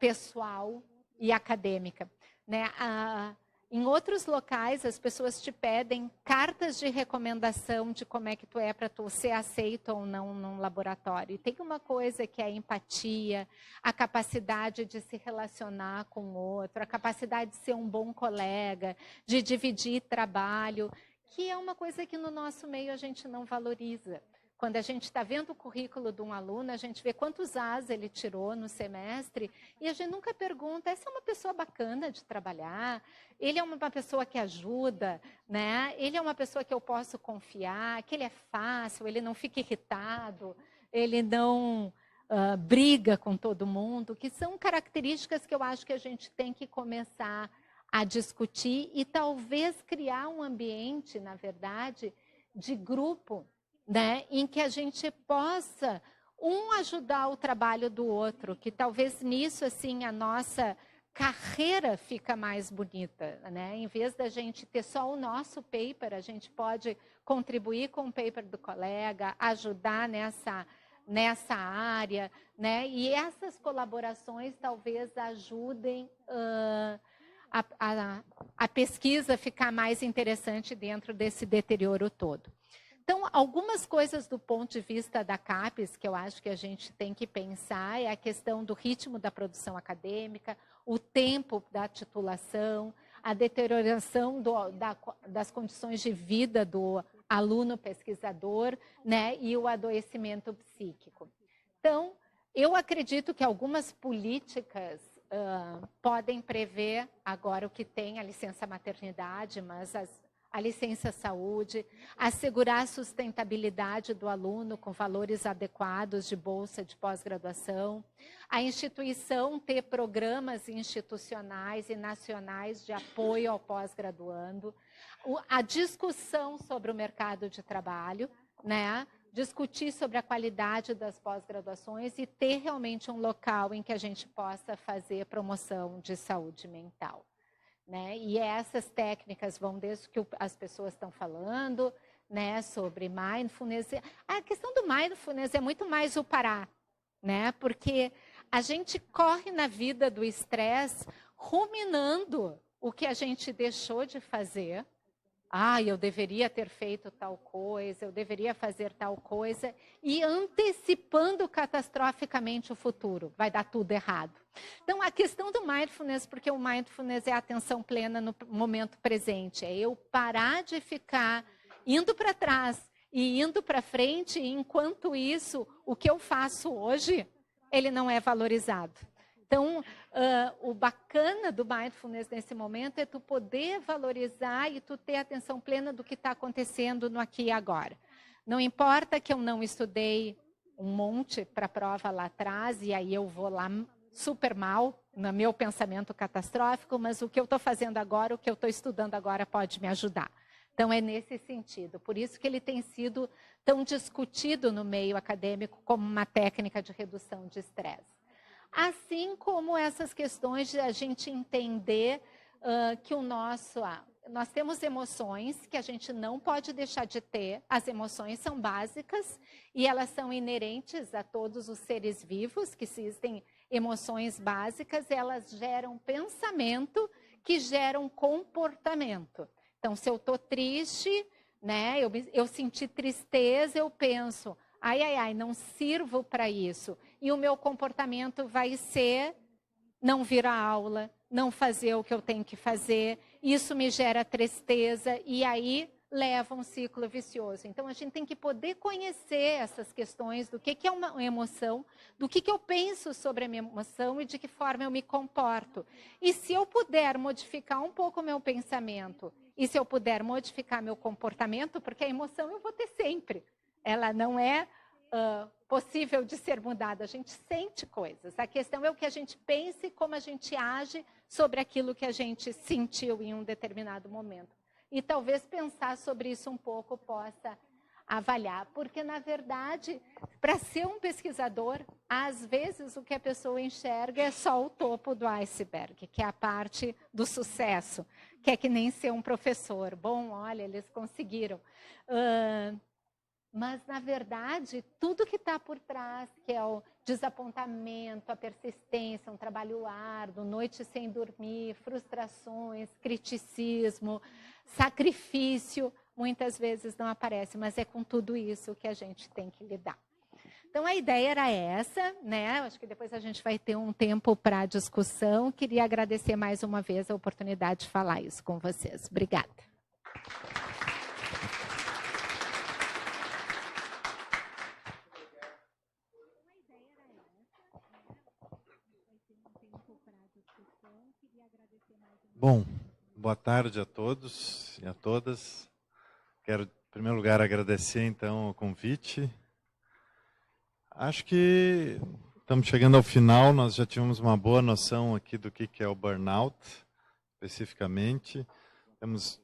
pessoal e acadêmica, né? Em outros locais, as pessoas te pedem cartas de recomendação de como é que tu é para tu ser aceito ou não num laboratório. E tem uma coisa que é a empatia, a capacidade de se relacionar com o outro, a capacidade de ser um bom colega, de dividir trabalho, que é uma coisa que no nosso meio a gente não valoriza. Quando a gente está vendo o currículo de um aluno, a gente vê quantos As ele tirou no semestre e a gente nunca pergunta, essa é uma pessoa bacana de trabalhar? Ele é uma pessoa que ajuda, né? Ele é uma pessoa que eu posso confiar, que ele é fácil, ele não fica irritado, ele não briga com todo mundo, que são características que eu acho que a gente tem que começar a discutir e talvez criar um ambiente, na verdade, de grupo, né, em que a gente possa ajudar o trabalho do outro, que talvez nisso assim a nossa carreira fica mais bonita, né? Em vez da gente ter só o nosso paper, a gente pode contribuir com o paper do colega, ajudar nessa nessa área, né? E essas colaborações talvez ajudem a pesquisa ficar mais interessante dentro desse deterioro todo. Então, algumas coisas do ponto de vista da CAPES que eu acho que a gente tem que pensar é a questão do ritmo da produção acadêmica, o tempo da titulação, a deterioração das condições de vida do aluno pesquisador, né, e o adoecimento psíquico. Então, eu acredito que algumas políticas podem prever agora o que tem a licença maternidade, mas a licença saúde, assegurar a sustentabilidade do aluno com valores adequados de bolsa de pós-graduação, a instituição ter programas institucionais e nacionais de apoio ao pós-graduando, a discussão sobre o mercado de trabalho, né? Discutir sobre a qualidade das pós-graduações e ter realmente um local em que a gente possa fazer promoção de saúde mental. Né? E essas técnicas vão desde o que as pessoas estão falando, né, sobre mindfulness. A questão do mindfulness é muito mais o parar, né? Porque a gente corre na vida do estresse ruminando o que a gente deixou de fazer. Eu deveria ter feito tal coisa, eu deveria fazer tal coisa, e antecipando catastroficamente o futuro. Vai dar tudo errado. Então, a questão do mindfulness, porque o mindfulness é a atenção plena no momento presente, é eu parar de ficar indo para trás e indo para frente, e enquanto isso, o que eu faço hoje, ele não é valorizado. Então, o bacana do mindfulness nesse momento é tu poder valorizar e tu ter atenção plena do que está acontecendo no aqui e agora. Não importa que eu não estudei um monte para a prova lá atrás e aí eu vou lá super mal no meu pensamento catastrófico, mas o que eu estou fazendo agora, o que eu estou estudando agora pode me ajudar. Então, é nesse sentido. Por isso que ele tem sido tão discutido no meio acadêmico como uma técnica de redução de estresse. Assim como essas questões de a gente entender que nós temos emoções que a gente não pode deixar de ter. As emoções são básicas e elas são inerentes a todos os seres vivos, que existem emoções básicas, elas geram pensamento que geram comportamento. Então, se eu estou triste, né, eu senti tristeza, eu penso, não sirvo para isso. E o meu comportamento vai ser não vir à aula, não fazer o que eu tenho que fazer. Isso me gera tristeza e aí leva um ciclo vicioso. Então, a gente tem que poder conhecer essas questões do que é uma emoção, do que eu penso sobre a minha emoção e de que forma eu me comporto. E se eu puder modificar um pouco o meu pensamento, e se eu puder modificar meu comportamento, porque a emoção eu vou ter sempre. Ela não é possível de ser mudada. A gente sente coisas. A questão é o que a gente pensa e como a gente age sobre aquilo que a gente sentiu em um determinado momento. E talvez pensar sobre isso um pouco possa avaliar. Porque, na verdade, para ser um pesquisador, às vezes o que a pessoa enxerga é só o topo do iceberg, que é a parte do sucesso, que é que nem ser um professor. Bom, olha, eles conseguiram. Mas, na verdade, tudo que está por trás, que é o desapontamento, a persistência, um trabalho árduo, noite sem dormir, frustrações, criticismo, sacrifício, muitas vezes não aparece, mas é com tudo isso que a gente tem que lidar. Então, a ideia era essa, né? Acho que depois a gente vai ter um tempo para discussão. Queria agradecer mais uma vez a oportunidade de falar isso com vocês. Obrigada. Bom, boa tarde a todos e a todas. Quero, em primeiro lugar, agradecer, então, o convite. Acho que estamos chegando ao final, nós já tivemos uma boa noção aqui do que é o burnout, especificamente. Temos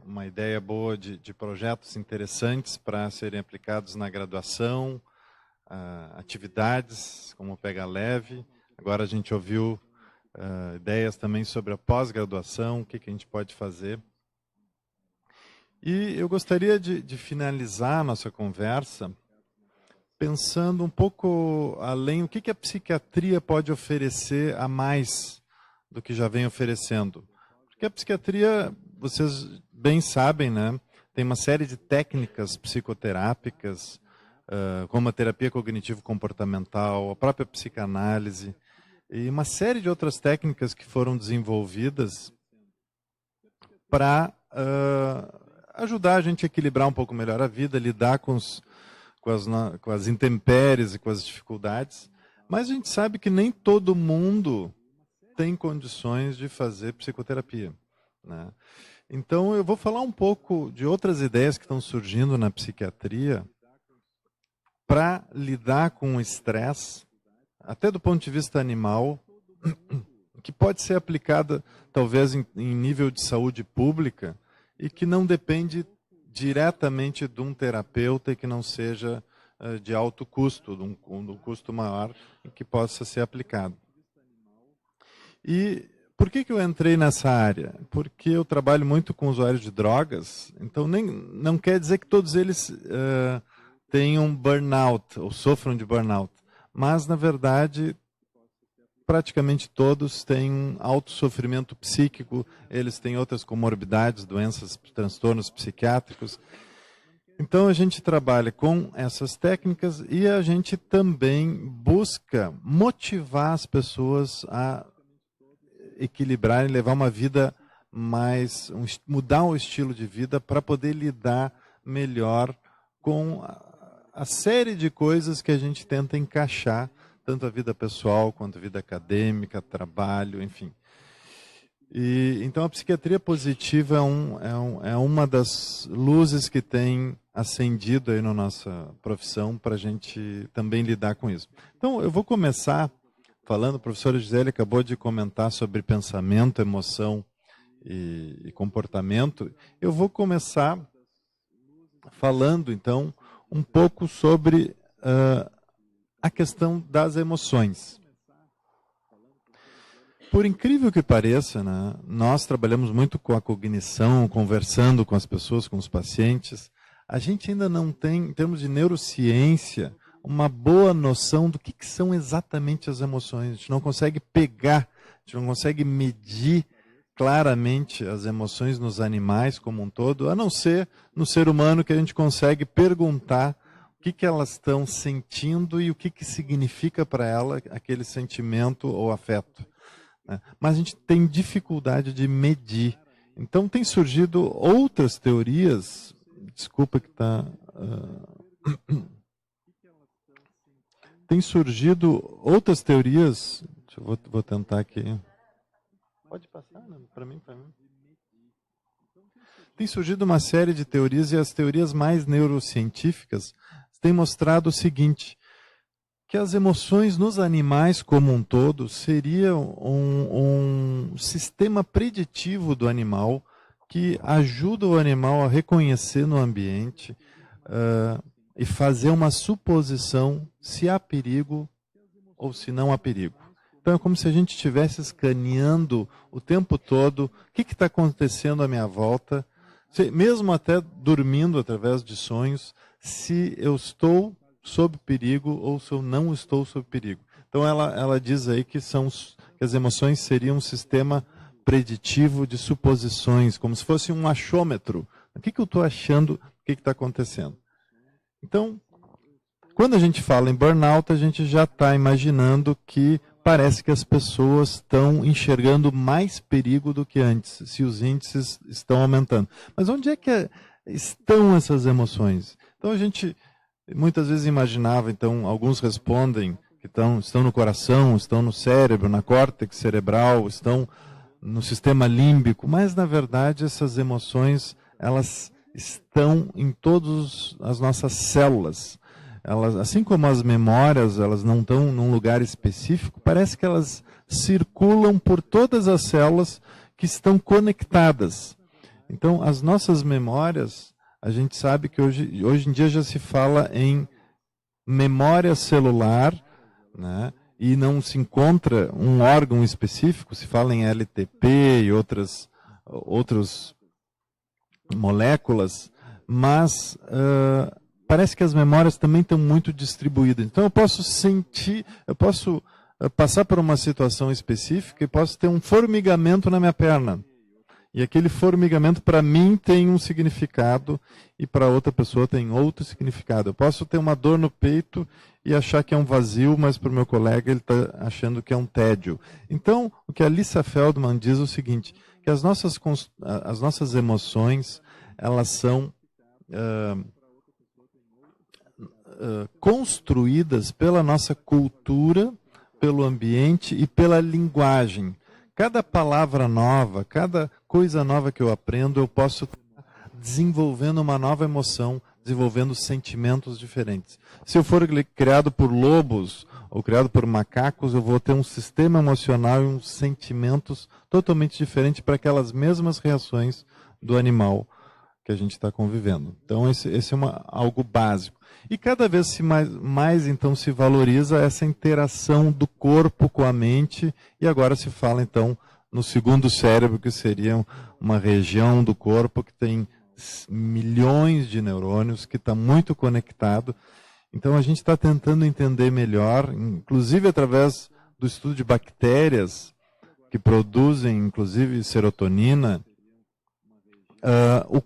uma ideia boa de projetos interessantes para serem aplicados na graduação, atividades como o Pega Leve. Agora a gente ouviu ideias também sobre a pós-graduação, o que a gente pode fazer. E eu gostaria de finalizar a nossa conversa pensando um pouco além, o que a psiquiatria pode oferecer a mais do que já vem oferecendo. Porque a psiquiatria, vocês bem sabem, né, tem uma série de técnicas psicoterápicas, como a terapia cognitivo-comportamental, a própria psicanálise, e uma série de outras técnicas que foram desenvolvidas para ajudar a gente a equilibrar um pouco melhor a vida, lidar com as intempéries e com as dificuldades. Mas a gente sabe que nem todo mundo tem condições de fazer psicoterapia, né? Então eu vou falar um pouco de outras ideias que estão surgindo na psiquiatria para lidar com o estresse, até do ponto de vista animal, que pode ser aplicada talvez em nível de saúde pública e que não depende diretamente de um terapeuta e que não seja de alto custo, de um custo maior e que possa ser aplicado. E por que eu entrei nessa área? Porque eu trabalho muito com usuários de drogas, então não quer dizer que todos eles tenham burnout ou sofram de burnout, mas na verdade praticamente todos têm um alto sofrimento psíquico, eles têm outras comorbidades, doenças, transtornos psiquiátricos. Então a gente trabalha com essas técnicas e a gente também busca motivar as pessoas a equilibrar e levar uma vida mais, mudar o estilo de vida para poder lidar melhor com a série de coisas que a gente tenta encaixar, tanto a vida pessoal quanto a vida acadêmica, trabalho, enfim. E então a psiquiatria positiva é uma das luzes que tem acendido aí na nossa profissão para a gente também lidar com isso. Então eu vou começar falando, a professora Gisele acabou de comentar sobre pensamento, emoção e comportamento. Eu vou começar falando, então, um pouco sobre a questão das emoções. Por incrível que pareça, né, nós trabalhamos muito com a cognição, conversando com as pessoas, com os pacientes. A gente ainda não tem, em termos de neurociência, uma boa noção do que são exatamente as emoções. A gente não consegue pegar, a gente não consegue medir claramente as emoções nos animais como um todo, a não ser no ser humano que a gente consegue perguntar o que elas estão sentindo e o que significa para ela aquele sentimento ou afeto. Mas a gente tem dificuldade de medir. Então tem surgido outras teorias, desculpa que está... Tem surgido outras teorias, vou tentar aqui. Pode passar, né? Para mim. Tem surgido uma série de teorias e as teorias mais neurocientíficas têm mostrado o seguinte, que as emoções nos animais como um todo seriam um sistema preditivo do animal que ajuda o animal a reconhecer no ambiente e fazer uma suposição se há perigo ou se não há perigo. Então é como se a gente estivesse escaneando o tempo todo o que está acontecendo à minha volta, mesmo até dormindo através de sonhos, se eu estou sob perigo ou se eu não estou sob perigo. Então ela diz aí que as emoções seriam um sistema preditivo de suposições, como se fosse um achômetro. O que eu estou achando, o que está acontecendo? Então, quando a gente fala em burnout, a gente já está imaginando que parece que as pessoas estão enxergando mais perigo do que antes, se os índices estão aumentando. Mas onde é que estão essas emoções? Então a gente muitas vezes imaginava, então alguns respondem que estão no coração, estão no cérebro, na córtex cerebral, estão no sistema límbico, mas na verdade essas emoções, elas estão em todas as nossas células. Elas, assim como as memórias, elas não estão num lugar específico, parece que elas circulam por todas as células que estão conectadas. Então, as nossas memórias, a gente sabe que hoje em dia já se fala em memória celular, né? E não se encontra um órgão específico, se fala em LTP e outras moléculas, mas parece que as memórias também estão muito distribuídas. Então eu posso sentir, eu posso passar por uma situação específica e posso ter um formigamento na minha perna. E aquele formigamento para mim tem um significado e para outra pessoa tem outro significado. Eu posso ter uma dor no peito e achar que é um vazio, mas para o meu colega ele está achando que é um tédio. Então, o que a Lisa Feldman diz é o seguinte, que as nossas emoções, elas são construídas pela nossa cultura, pelo ambiente e pela linguagem. Cada palavra nova, cada coisa nova que eu aprendo, eu posso estar desenvolvendo uma nova emoção, desenvolvendo sentimentos diferentes. Se eu for criado por lobos ou criado por macacos, eu vou ter um sistema emocional e uns sentimentos totalmente diferentes para aquelas mesmas reações do animal que a gente está convivendo. Então, esse é algo básico. E cada vez mais então se valoriza essa interação do corpo com a mente, e agora se fala então no segundo cérebro, que seria uma região do corpo que tem milhões de neurônios, que está muito conectado. Então a gente está tentando entender melhor, inclusive através do estudo de bactérias que produzem inclusive serotonina,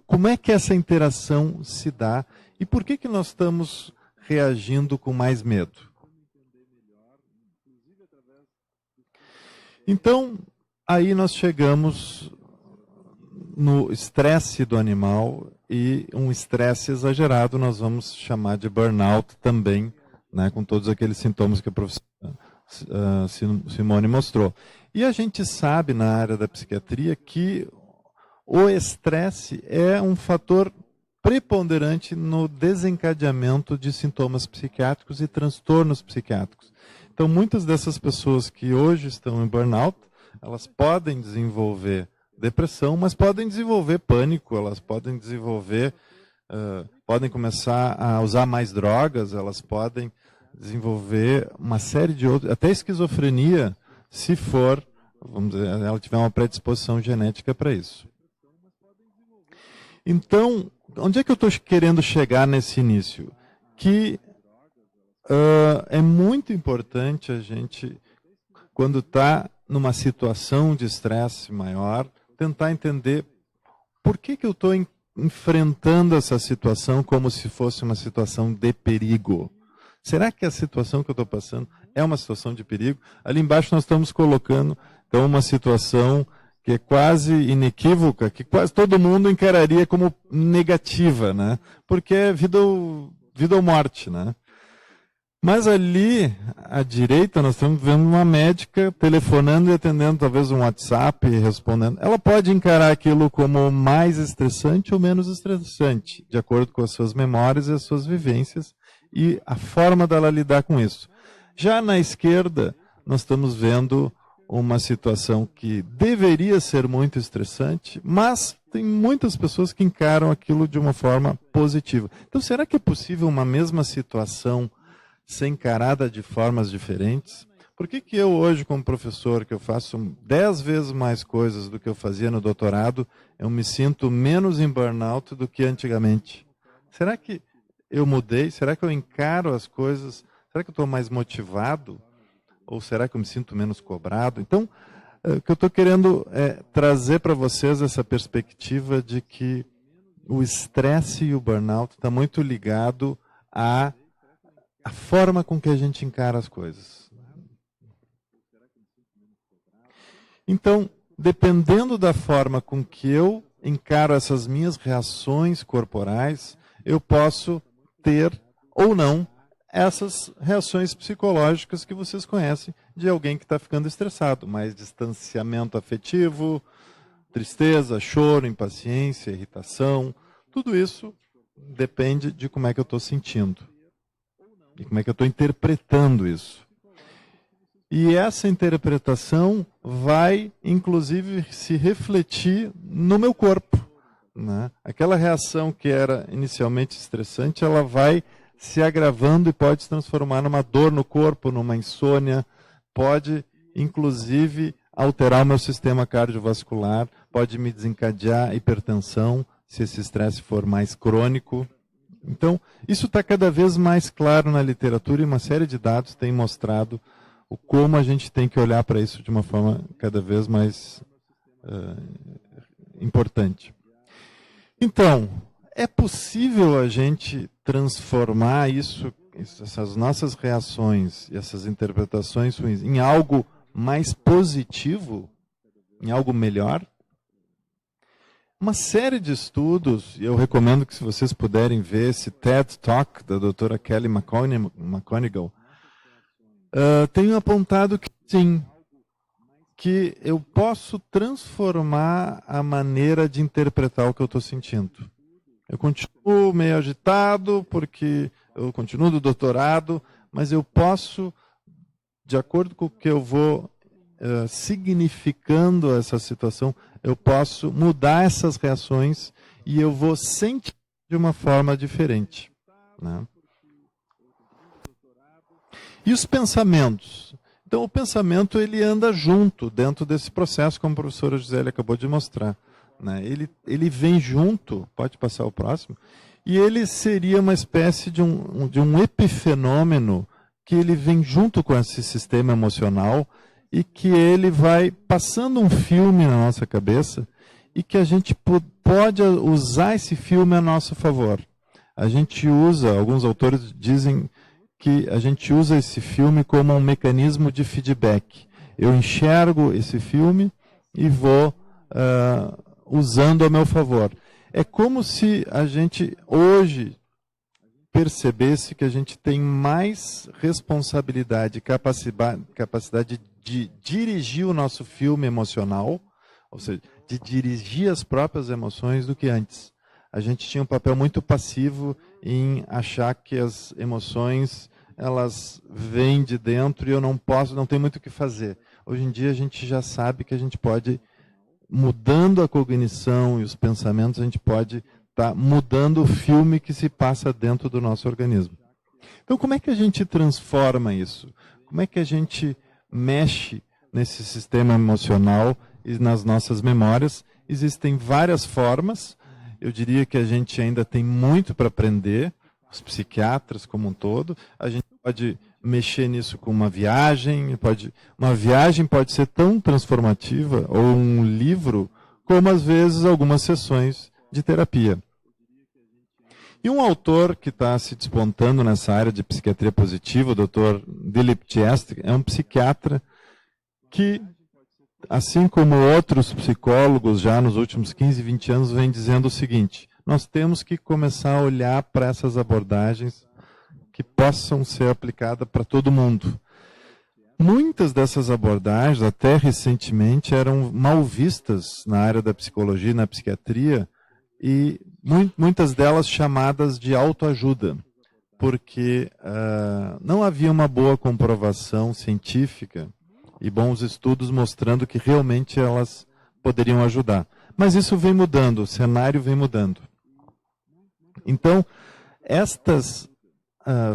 como é que essa interação se dá e por que nós estamos reagindo com mais medo. Então, aí nós chegamos no estresse do animal, e um estresse exagerado nós vamos chamar de burnout também, né, com todos aqueles sintomas que a professora Simone mostrou. E a gente sabe na área da psiquiatria que o estresse é um fator preponderante no desencadeamento de sintomas psiquiátricos e transtornos psiquiátricos. Então, muitas dessas pessoas que hoje estão em burnout, elas podem desenvolver depressão, mas podem desenvolver pânico, elas podem desenvolver, podem começar a usar mais drogas, elas podem desenvolver uma série de outros, até esquizofrenia, se for, vamos dizer, ela tiver uma predisposição genética para isso. Então, onde é que eu estou querendo chegar nesse início? Que é muito importante a gente, quando está numa situação de estresse maior, tentar entender por que eu estou enfrentando essa situação como se fosse uma situação de perigo. Será que a situação que eu estou passando é uma situação de perigo? Ali embaixo nós estamos colocando então, uma situação que é quase inequívoca, que quase todo mundo encararia como negativa, né? Porque é vida ou morte, né? Mas ali, à direita, nós estamos vendo uma médica telefonando e atendendo talvez um WhatsApp, respondendo. Ela pode encarar aquilo como mais estressante ou menos estressante, de acordo com as suas memórias e as suas vivências e a forma dela lidar com isso. Já na esquerda, nós estamos vendo uma situação que deveria ser muito estressante, mas tem muitas pessoas que encaram aquilo de uma forma positiva. Então, será que é possível uma mesma situação ser encarada de formas diferentes? Por que eu hoje, como professor, que eu faço 10 vezes mais coisas do que eu fazia no doutorado, eu me sinto menos em burnout do que antigamente? Será que eu mudei? Será que eu encaro as coisas? Será que eu estou mais motivado? Ou será que eu me sinto menos cobrado? Então, o que eu estou querendo é trazer para vocês essa perspectiva de que o estresse e o burnout está muito ligado a forma com que a gente encara as coisas. Então, dependendo da forma com que eu encaro essas minhas reações corporais, eu posso ter ou não essas reações psicológicas que vocês conhecem de alguém que está ficando estressado, mais distanciamento afetivo, tristeza, choro, impaciência, irritação, tudo isso depende de como é que eu estou sentindo. E como é que eu estou interpretando isso? E essa interpretação vai, inclusive, se refletir no meu corpo, né? Aquela reação que era inicialmente estressante, ela vai se agravando e pode se transformar numa dor no corpo, numa insônia, pode, inclusive, alterar o meu sistema cardiovascular, pode me desencadear hipertensão, se esse estresse for mais crônico, Então, isso está cada vez mais claro na literatura e uma série de dados tem mostrado o como a gente tem que olhar para isso de uma forma cada vez mais importante. Então, é possível a gente transformar isso, essas nossas reações e essas interpretações ruins, em algo mais positivo, em algo melhor? Uma série de estudos, e eu recomendo que se vocês puderem ver esse TED Talk da doutora Kelly McGonigal, tenho apontado que sim, que eu posso transformar a maneira de interpretar o que eu estou sentindo. Eu continuo meio agitado, porque eu continuo do doutorado, mas eu posso, de acordo com o que eu vou significando essa situação, eu posso mudar essas reações e eu vou sentir de uma forma diferente, né? E os pensamentos? Então, o pensamento ele anda junto dentro desse processo, como a professora Gisele acabou de mostrar, né? Ele vem junto, pode passar o próximo, e ele seria uma espécie de um epifenômeno que ele vem junto com esse sistema emocional e que ele vai passando um filme na nossa cabeça e que a gente pode usar esse filme a nosso favor. A gente usa, alguns autores dizem que a gente usa esse filme como um mecanismo de feedback. Eu enxergo esse filme e vou usando a meu favor. É como se a gente hoje percebesse que a gente tem mais responsabilidade e capacidade de dirigir o nosso filme emocional, ou seja, de dirigir as próprias emoções do que antes. A gente tinha um papel muito passivo em achar que as emoções elas vêm de dentro e eu não tenho muito o que fazer. Hoje em dia a gente já sabe que a gente pode, mudando a cognição e os pensamentos, a gente pode estar mudando o filme que se passa dentro do nosso organismo. Então, como é que a gente transforma isso? Como é que a gente mexe nesse sistema emocional e nas nossas memórias? Existem várias formas. Eu diria que a gente ainda tem muito para aprender, os psiquiatras como um todo. A gente pode mexer nisso com uma viagem pode ser tão transformativa, ou um livro, como às vezes algumas sessões de terapia. E um autor que está se despontando nessa área de psiquiatria positiva, o Dr. Dilip Chest, é um psiquiatra que, assim como outros psicólogos já nos últimos 15, 20 anos, vem dizendo o seguinte: nós temos que começar a olhar para essas abordagens que possam ser aplicadas para todo mundo. Muitas dessas abordagens, até recentemente, eram mal vistas na área da psicologia e na psiquiatria, e muitas delas chamadas de autoajuda, porque não havia uma boa comprovação científica e bons estudos mostrando que realmente elas poderiam ajudar. Mas isso vem mudando, o cenário vem mudando. Então, estas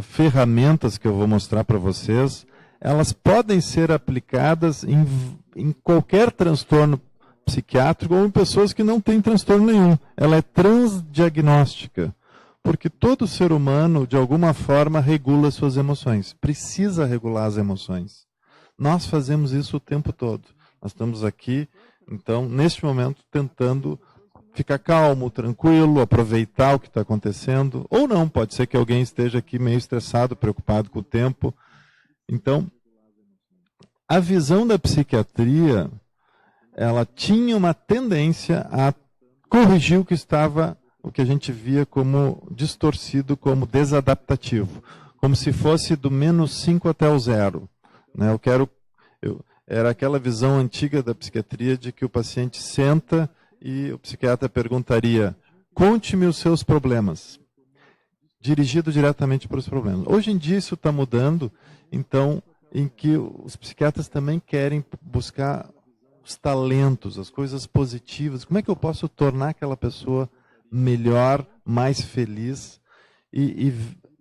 ferramentas que eu vou mostrar para vocês, elas podem ser aplicadas em qualquer transtorno psiquiátrico ou em pessoas que não têm transtorno nenhum. Ela é transdiagnóstica, porque todo ser humano, de alguma forma, regula suas emoções, precisa regular as emoções. Nós fazemos isso o tempo todo. Nós estamos aqui, então, neste momento, tentando ficar calmo, tranquilo, aproveitar o que está acontecendo, ou não, pode ser que alguém esteja aqui meio estressado, preocupado com o tempo. Então, a visão da psiquiatria, ela tinha uma tendência a corrigir o que a gente via como distorcido, como desadaptativo, como se fosse do -5 até o 0. Né? Era aquela visão antiga da psiquiatria de que o paciente senta e o psiquiatra perguntaria: conte-me os seus problemas, dirigido diretamente para os problemas. Hoje em dia isso está mudando, então, em que os psiquiatras também querem buscar os talentos, as coisas positivas. Como é que eu posso tornar aquela pessoa melhor, mais feliz e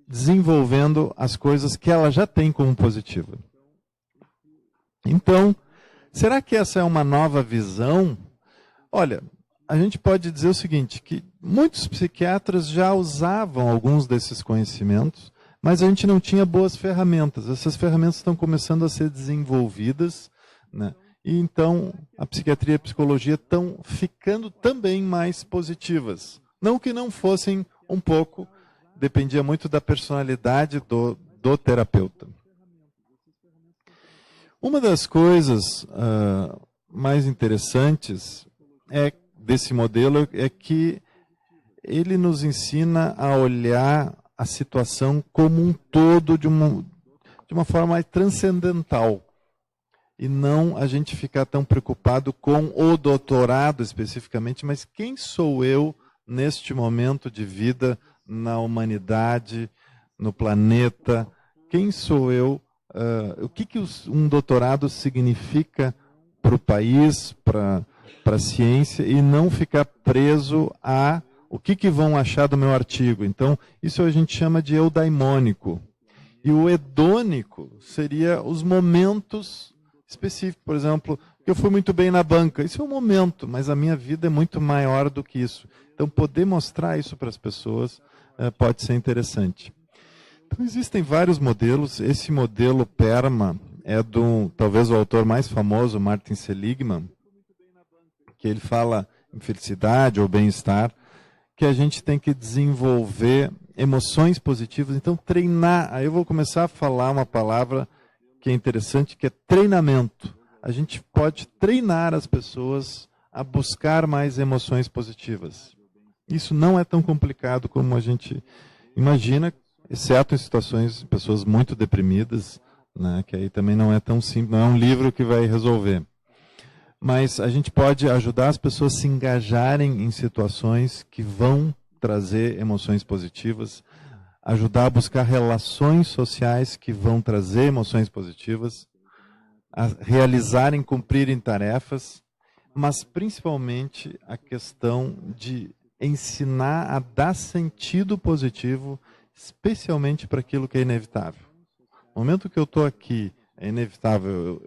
desenvolvendo as coisas que ela já tem como positiva? Então, será que essa é uma nova visão? Olha, a gente pode dizer o seguinte, que muitos psiquiatras já usavam alguns desses conhecimentos, mas a gente não tinha boas ferramentas. Essas ferramentas estão começando a ser desenvolvidas, né? E então a psiquiatria e a psicologia estão ficando também mais positivas. Não que não fossem um pouco, dependia muito da personalidade do terapeuta. Uma das coisas mais interessantes desse modelo é que ele nos ensina a olhar a situação como um todo de uma forma mais transcendental. E não a gente ficar tão preocupado com o doutorado especificamente, mas quem sou eu neste momento de vida na humanidade, no planeta? Quem sou eu? O que um doutorado significa para o país, para a ciência, e não ficar preso a o que vão achar do meu artigo. Então, isso a gente chama de eudaimônico. E o hedônico seria os momentos específicos. Por exemplo, eu fui muito bem na banca. Isso é um momento, mas a minha vida é muito maior do que isso. Então, poder mostrar isso para as pessoas pode ser interessante. Então, existem vários modelos. Esse modelo PERMA é talvez o autor mais famoso, Martin Seligman, que ele fala em felicidade ou bem-estar, que a gente tem que desenvolver emoções positivas. Então, treinar. Aí eu vou começar a falar uma palavra que é interessante, que é treinamento. A gente pode treinar as pessoas a buscar mais emoções positivas. Isso não é tão complicado como a gente imagina, exceto em situações de pessoas muito deprimidas, né, que aí também não é tão simples, não é um livro que vai resolver. Mas a gente pode ajudar as pessoas a se engajarem em situações que vão trazer emoções positivas, ajudar a buscar relações sociais que vão trazer emoções positivas, a realizarem, cumprirem tarefas, mas principalmente a questão de ensinar a dar sentido positivo, especialmente para aquilo que é inevitável. No momento que eu estou aqui, é inevitável,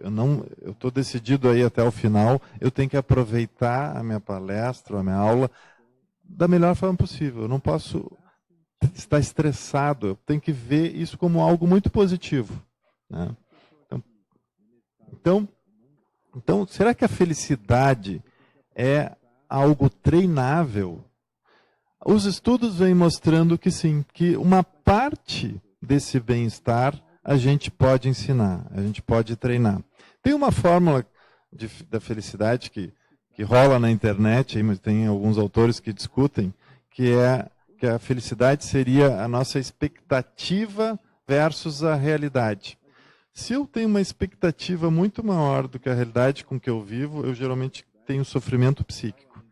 eu estou decidido aí até o final, eu tenho que aproveitar a minha palestra, a minha aula, da melhor forma possível. Eu não posso estar estressado, eu tenho que ver isso como algo muito positivo, né? Então, será que a felicidade é algo treinável? Os estudos vêm mostrando que sim, que uma parte desse bem-estar a gente pode ensinar, a gente pode treinar. Tem uma fórmula da felicidade que rola na internet, mas tem alguns autores que discutem, que a felicidade seria a nossa expectativa versus a realidade. Se eu tenho uma expectativa muito maior do que a realidade com que eu vivo, eu geralmente tenho sofrimento psíquico.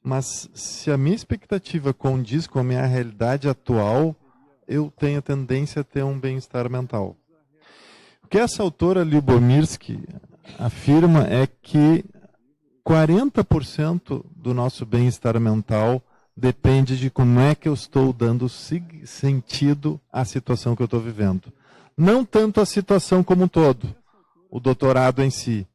Mas se a minha expectativa condiz com a minha realidade atual, eu tenho a tendência a ter um bem-estar mental. O que essa autora Lyubomirsky afirma é que 40% do nosso bem-estar mental depende de como é que eu estou dando sentido à situação que eu estou vivendo. Não tanto a situação como um todo, o doutorado em si,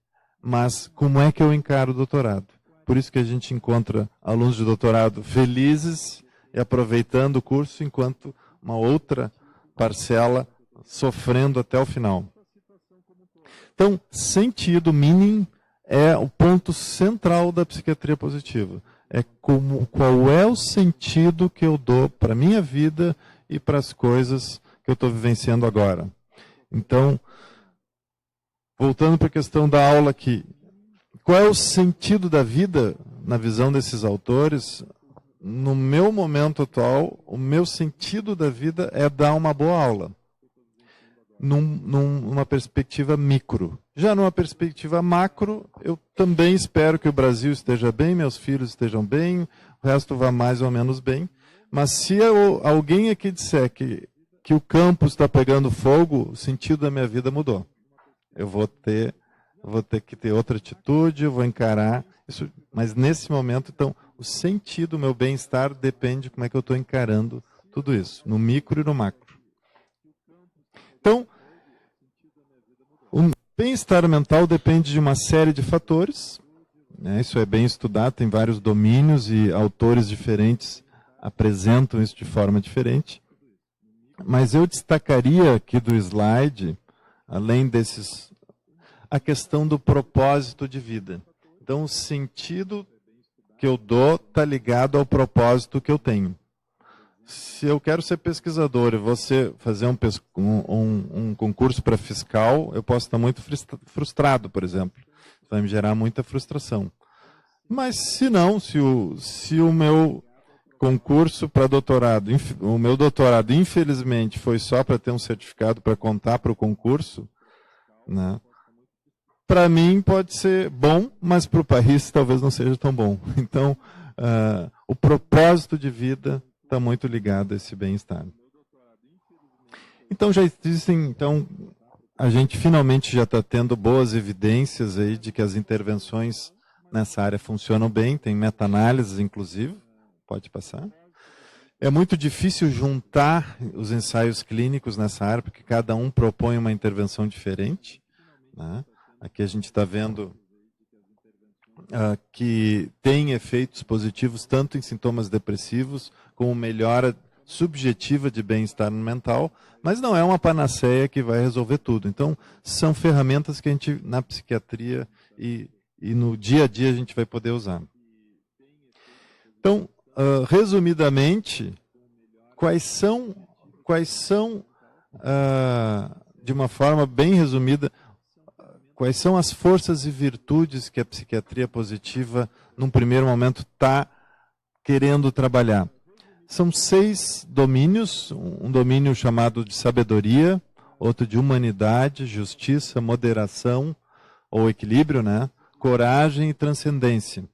mas como é que eu encaro o doutorado. Por isso que a gente encontra alunos de doutorado felizes e aproveitando o curso, enquanto uma outra parcela sofrendo até o final. Então, sentido mínimo é o ponto central da psiquiatria positiva. É qual é o sentido que eu dou para a minha vida e para as coisas que eu estou vivenciando agora. Então, voltando para a questão da aula aqui, qual é o sentido da vida, na visão desses autores? No meu momento atual, o meu sentido da vida é dar uma boa aula, numa perspectiva micro. Já numa perspectiva macro, eu também espero que o Brasil esteja bem, meus filhos estejam bem, o resto vá mais ou menos bem. Mas se alguém aqui disser que o campo está pegando fogo, o sentido da minha vida mudou. Eu vou ter que ter outra atitude, eu vou encarar isso. Mas nesse momento, então, o sentido, o meu bem-estar depende de como é que eu estou encarando tudo isso, no micro e no macro. Então, o bem-estar mental depende de uma série de fatores. né? Isso é bem estudado, tem vários domínios e autores diferentes apresentam isso de forma diferente. Mas eu destacaria aqui do slide, além desses, a questão do propósito de vida. Então, o sentido que eu dou está ligado ao propósito que eu tenho. Se eu quero ser pesquisador e você fazer um concurso para fiscal, eu posso estar muito frustrado, por exemplo. Vai me gerar muita frustração. Mas se não, se o meu concurso para doutorado, o meu doutorado, infelizmente, foi só para ter um certificado para contar para o concurso, né? Para mim pode ser bom, mas para o país talvez não seja tão bom. Então, o propósito de vida está muito ligado a esse bem-estar. Então, a gente finalmente já está tendo boas evidências aí de que as intervenções nessa área funcionam bem, tem meta-análises, inclusive. Pode passar. É muito difícil juntar os ensaios clínicos nessa área, porque cada um propõe uma intervenção diferente, né? Aqui a gente está vendo que tem efeitos positivos tanto em sintomas depressivos, como melhora subjetiva de bem-estar mental, mas não é uma panaceia que vai resolver tudo. Então, são ferramentas que a gente, na psiquiatria e no dia a dia, a gente vai poder usar. Então, resumidamente, quais são de uma forma bem resumida, quais são as forças e virtudes que a psiquiatria positiva, num primeiro momento, está querendo trabalhar? São 6 domínios, um domínio chamado de sabedoria, outro de humanidade, justiça, moderação, ou equilíbrio, né? Coragem e transcendência.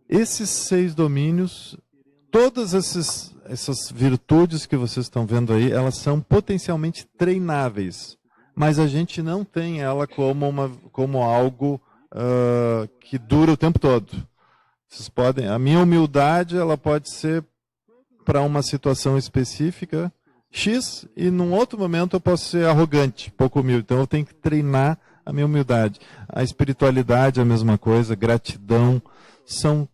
Esses 6 domínios, todas essas virtudes que vocês estão vendo aí, elas são potencialmente treináveis, mas a gente não tem ela como algo que dura o tempo todo. Vocês podem, a minha humildade, ela pode ser para uma situação específica X, e num outro momento eu posso ser arrogante, pouco humilde. Então eu tenho que treinar a minha humildade. A espiritualidade é a mesma coisa, gratidão, são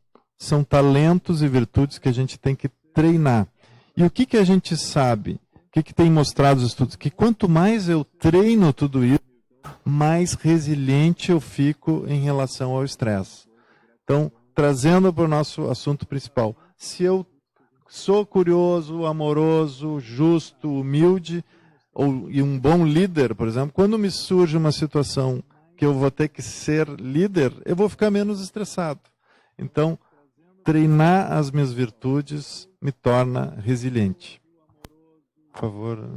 talentos e virtudes que a gente tem que treinar. E o que a gente sabe? O que tem mostrado os estudos? Que quanto mais eu treino tudo isso, mais resiliente eu fico em relação ao estresse. Então, trazendo para o nosso assunto principal, se eu sou curioso, amoroso, justo, humilde, e um bom líder, por exemplo, quando me surge uma situação que eu vou ter que ser líder, eu vou ficar menos estressado. Então, treinar as minhas virtudes me torna resiliente. Por favor.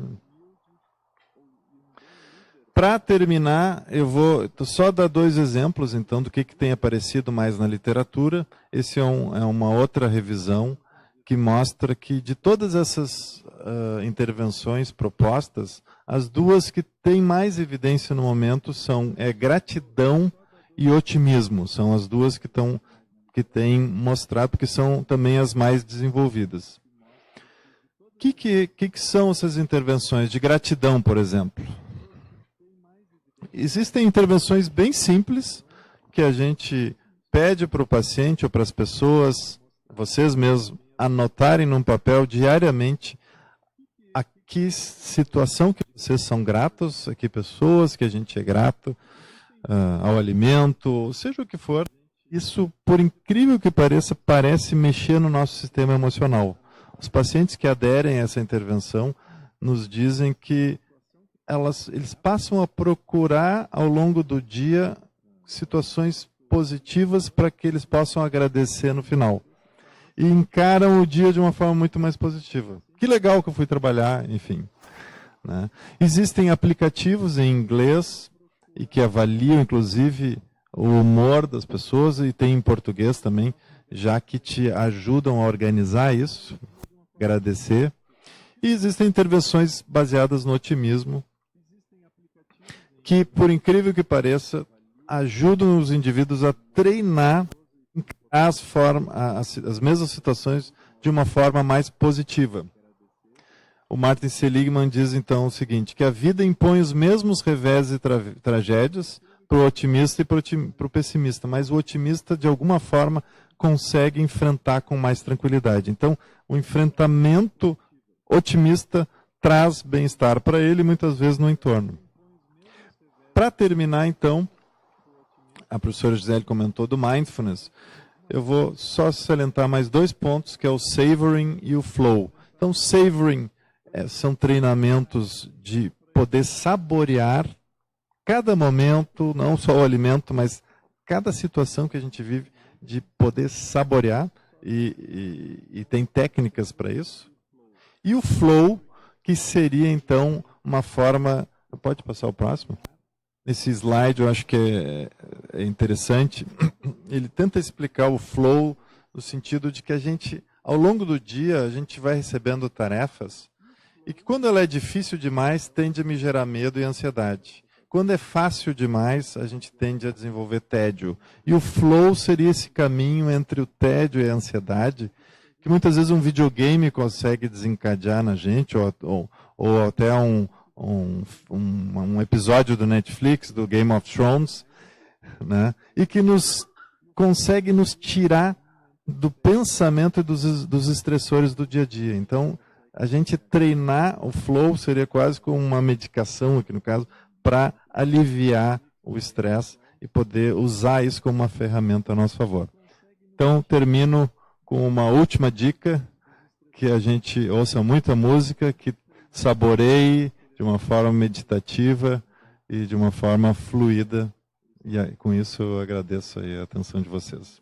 Para terminar, eu vou só dar 2 exemplos, então, do que tem aparecido mais na literatura. Esse é uma outra revisão que mostra que, de todas essas intervenções propostas, as 2 que têm mais evidência no momento são gratidão e otimismo. São as 2 que têm mostrado, porque são também as mais desenvolvidas. O que são essas intervenções de gratidão, por exemplo? Existem intervenções bem simples que a gente pede para o paciente ou para as pessoas, vocês mesmos, anotarem num papel diariamente a que situação que vocês são gratos, a que pessoas que a gente é grato, ao alimento, seja o que for. Isso, por incrível que pareça, parece mexer no nosso sistema emocional. Os pacientes que aderem a essa intervenção nos dizem que eles passam a procurar ao longo do dia situações positivas para que eles possam agradecer no final. E encaram o dia de uma forma muito mais positiva. Que legal que eu fui trabalhar, enfim. Né? Existem aplicativos em inglês e que avaliam, inclusive, o humor das pessoas, e tem em português também, já que te ajudam a organizar isso, agradecer. E existem intervenções baseadas no otimismo, que, por incrível que pareça, ajudam os indivíduos a treinar as mesmas situações de uma forma mais positiva. O Martin Seligman diz, então, o seguinte, que a vida impõe os mesmos revés e tragédias, para o otimista e para o pessimista, mas o otimista, de alguma forma, consegue enfrentar com mais tranquilidade. Então, o enfrentamento otimista traz bem-estar para ele e muitas vezes no entorno. Para terminar, então, a professora Gisele comentou do mindfulness. Eu vou só salientar mais 2 pontos, que é o savoring e o flow. Então, savoring são treinamentos de poder saborear cada momento, não só o alimento, mas cada situação que a gente vive, de poder saborear, e tem técnicas para isso. E o flow, que seria, então, uma forma... Pode passar o próximo? Esse slide eu acho que é interessante. Ele tenta explicar o flow no sentido de que a gente, ao longo do dia, a gente vai recebendo tarefas e que quando ela é difícil demais, tende a me gerar medo e ansiedade. Quando é fácil demais, a gente tende a desenvolver tédio. E o flow seria esse caminho entre o tédio e a ansiedade, que muitas vezes um videogame consegue desencadear na gente, ou até um episódio do Netflix, do Game of Thrones, né? E que consegue nos tirar do pensamento e dos estressores do dia a dia. Então, a gente treinar o flow seria quase como uma medicação, aqui no caso, para aliviar o estresse e poder usar isso como uma ferramenta a nosso favor. Então, termino com uma última dica, que a gente ouça muita música, que saboreie de uma forma meditativa e de uma forma fluida. E com isso eu agradeço aí a atenção de vocês.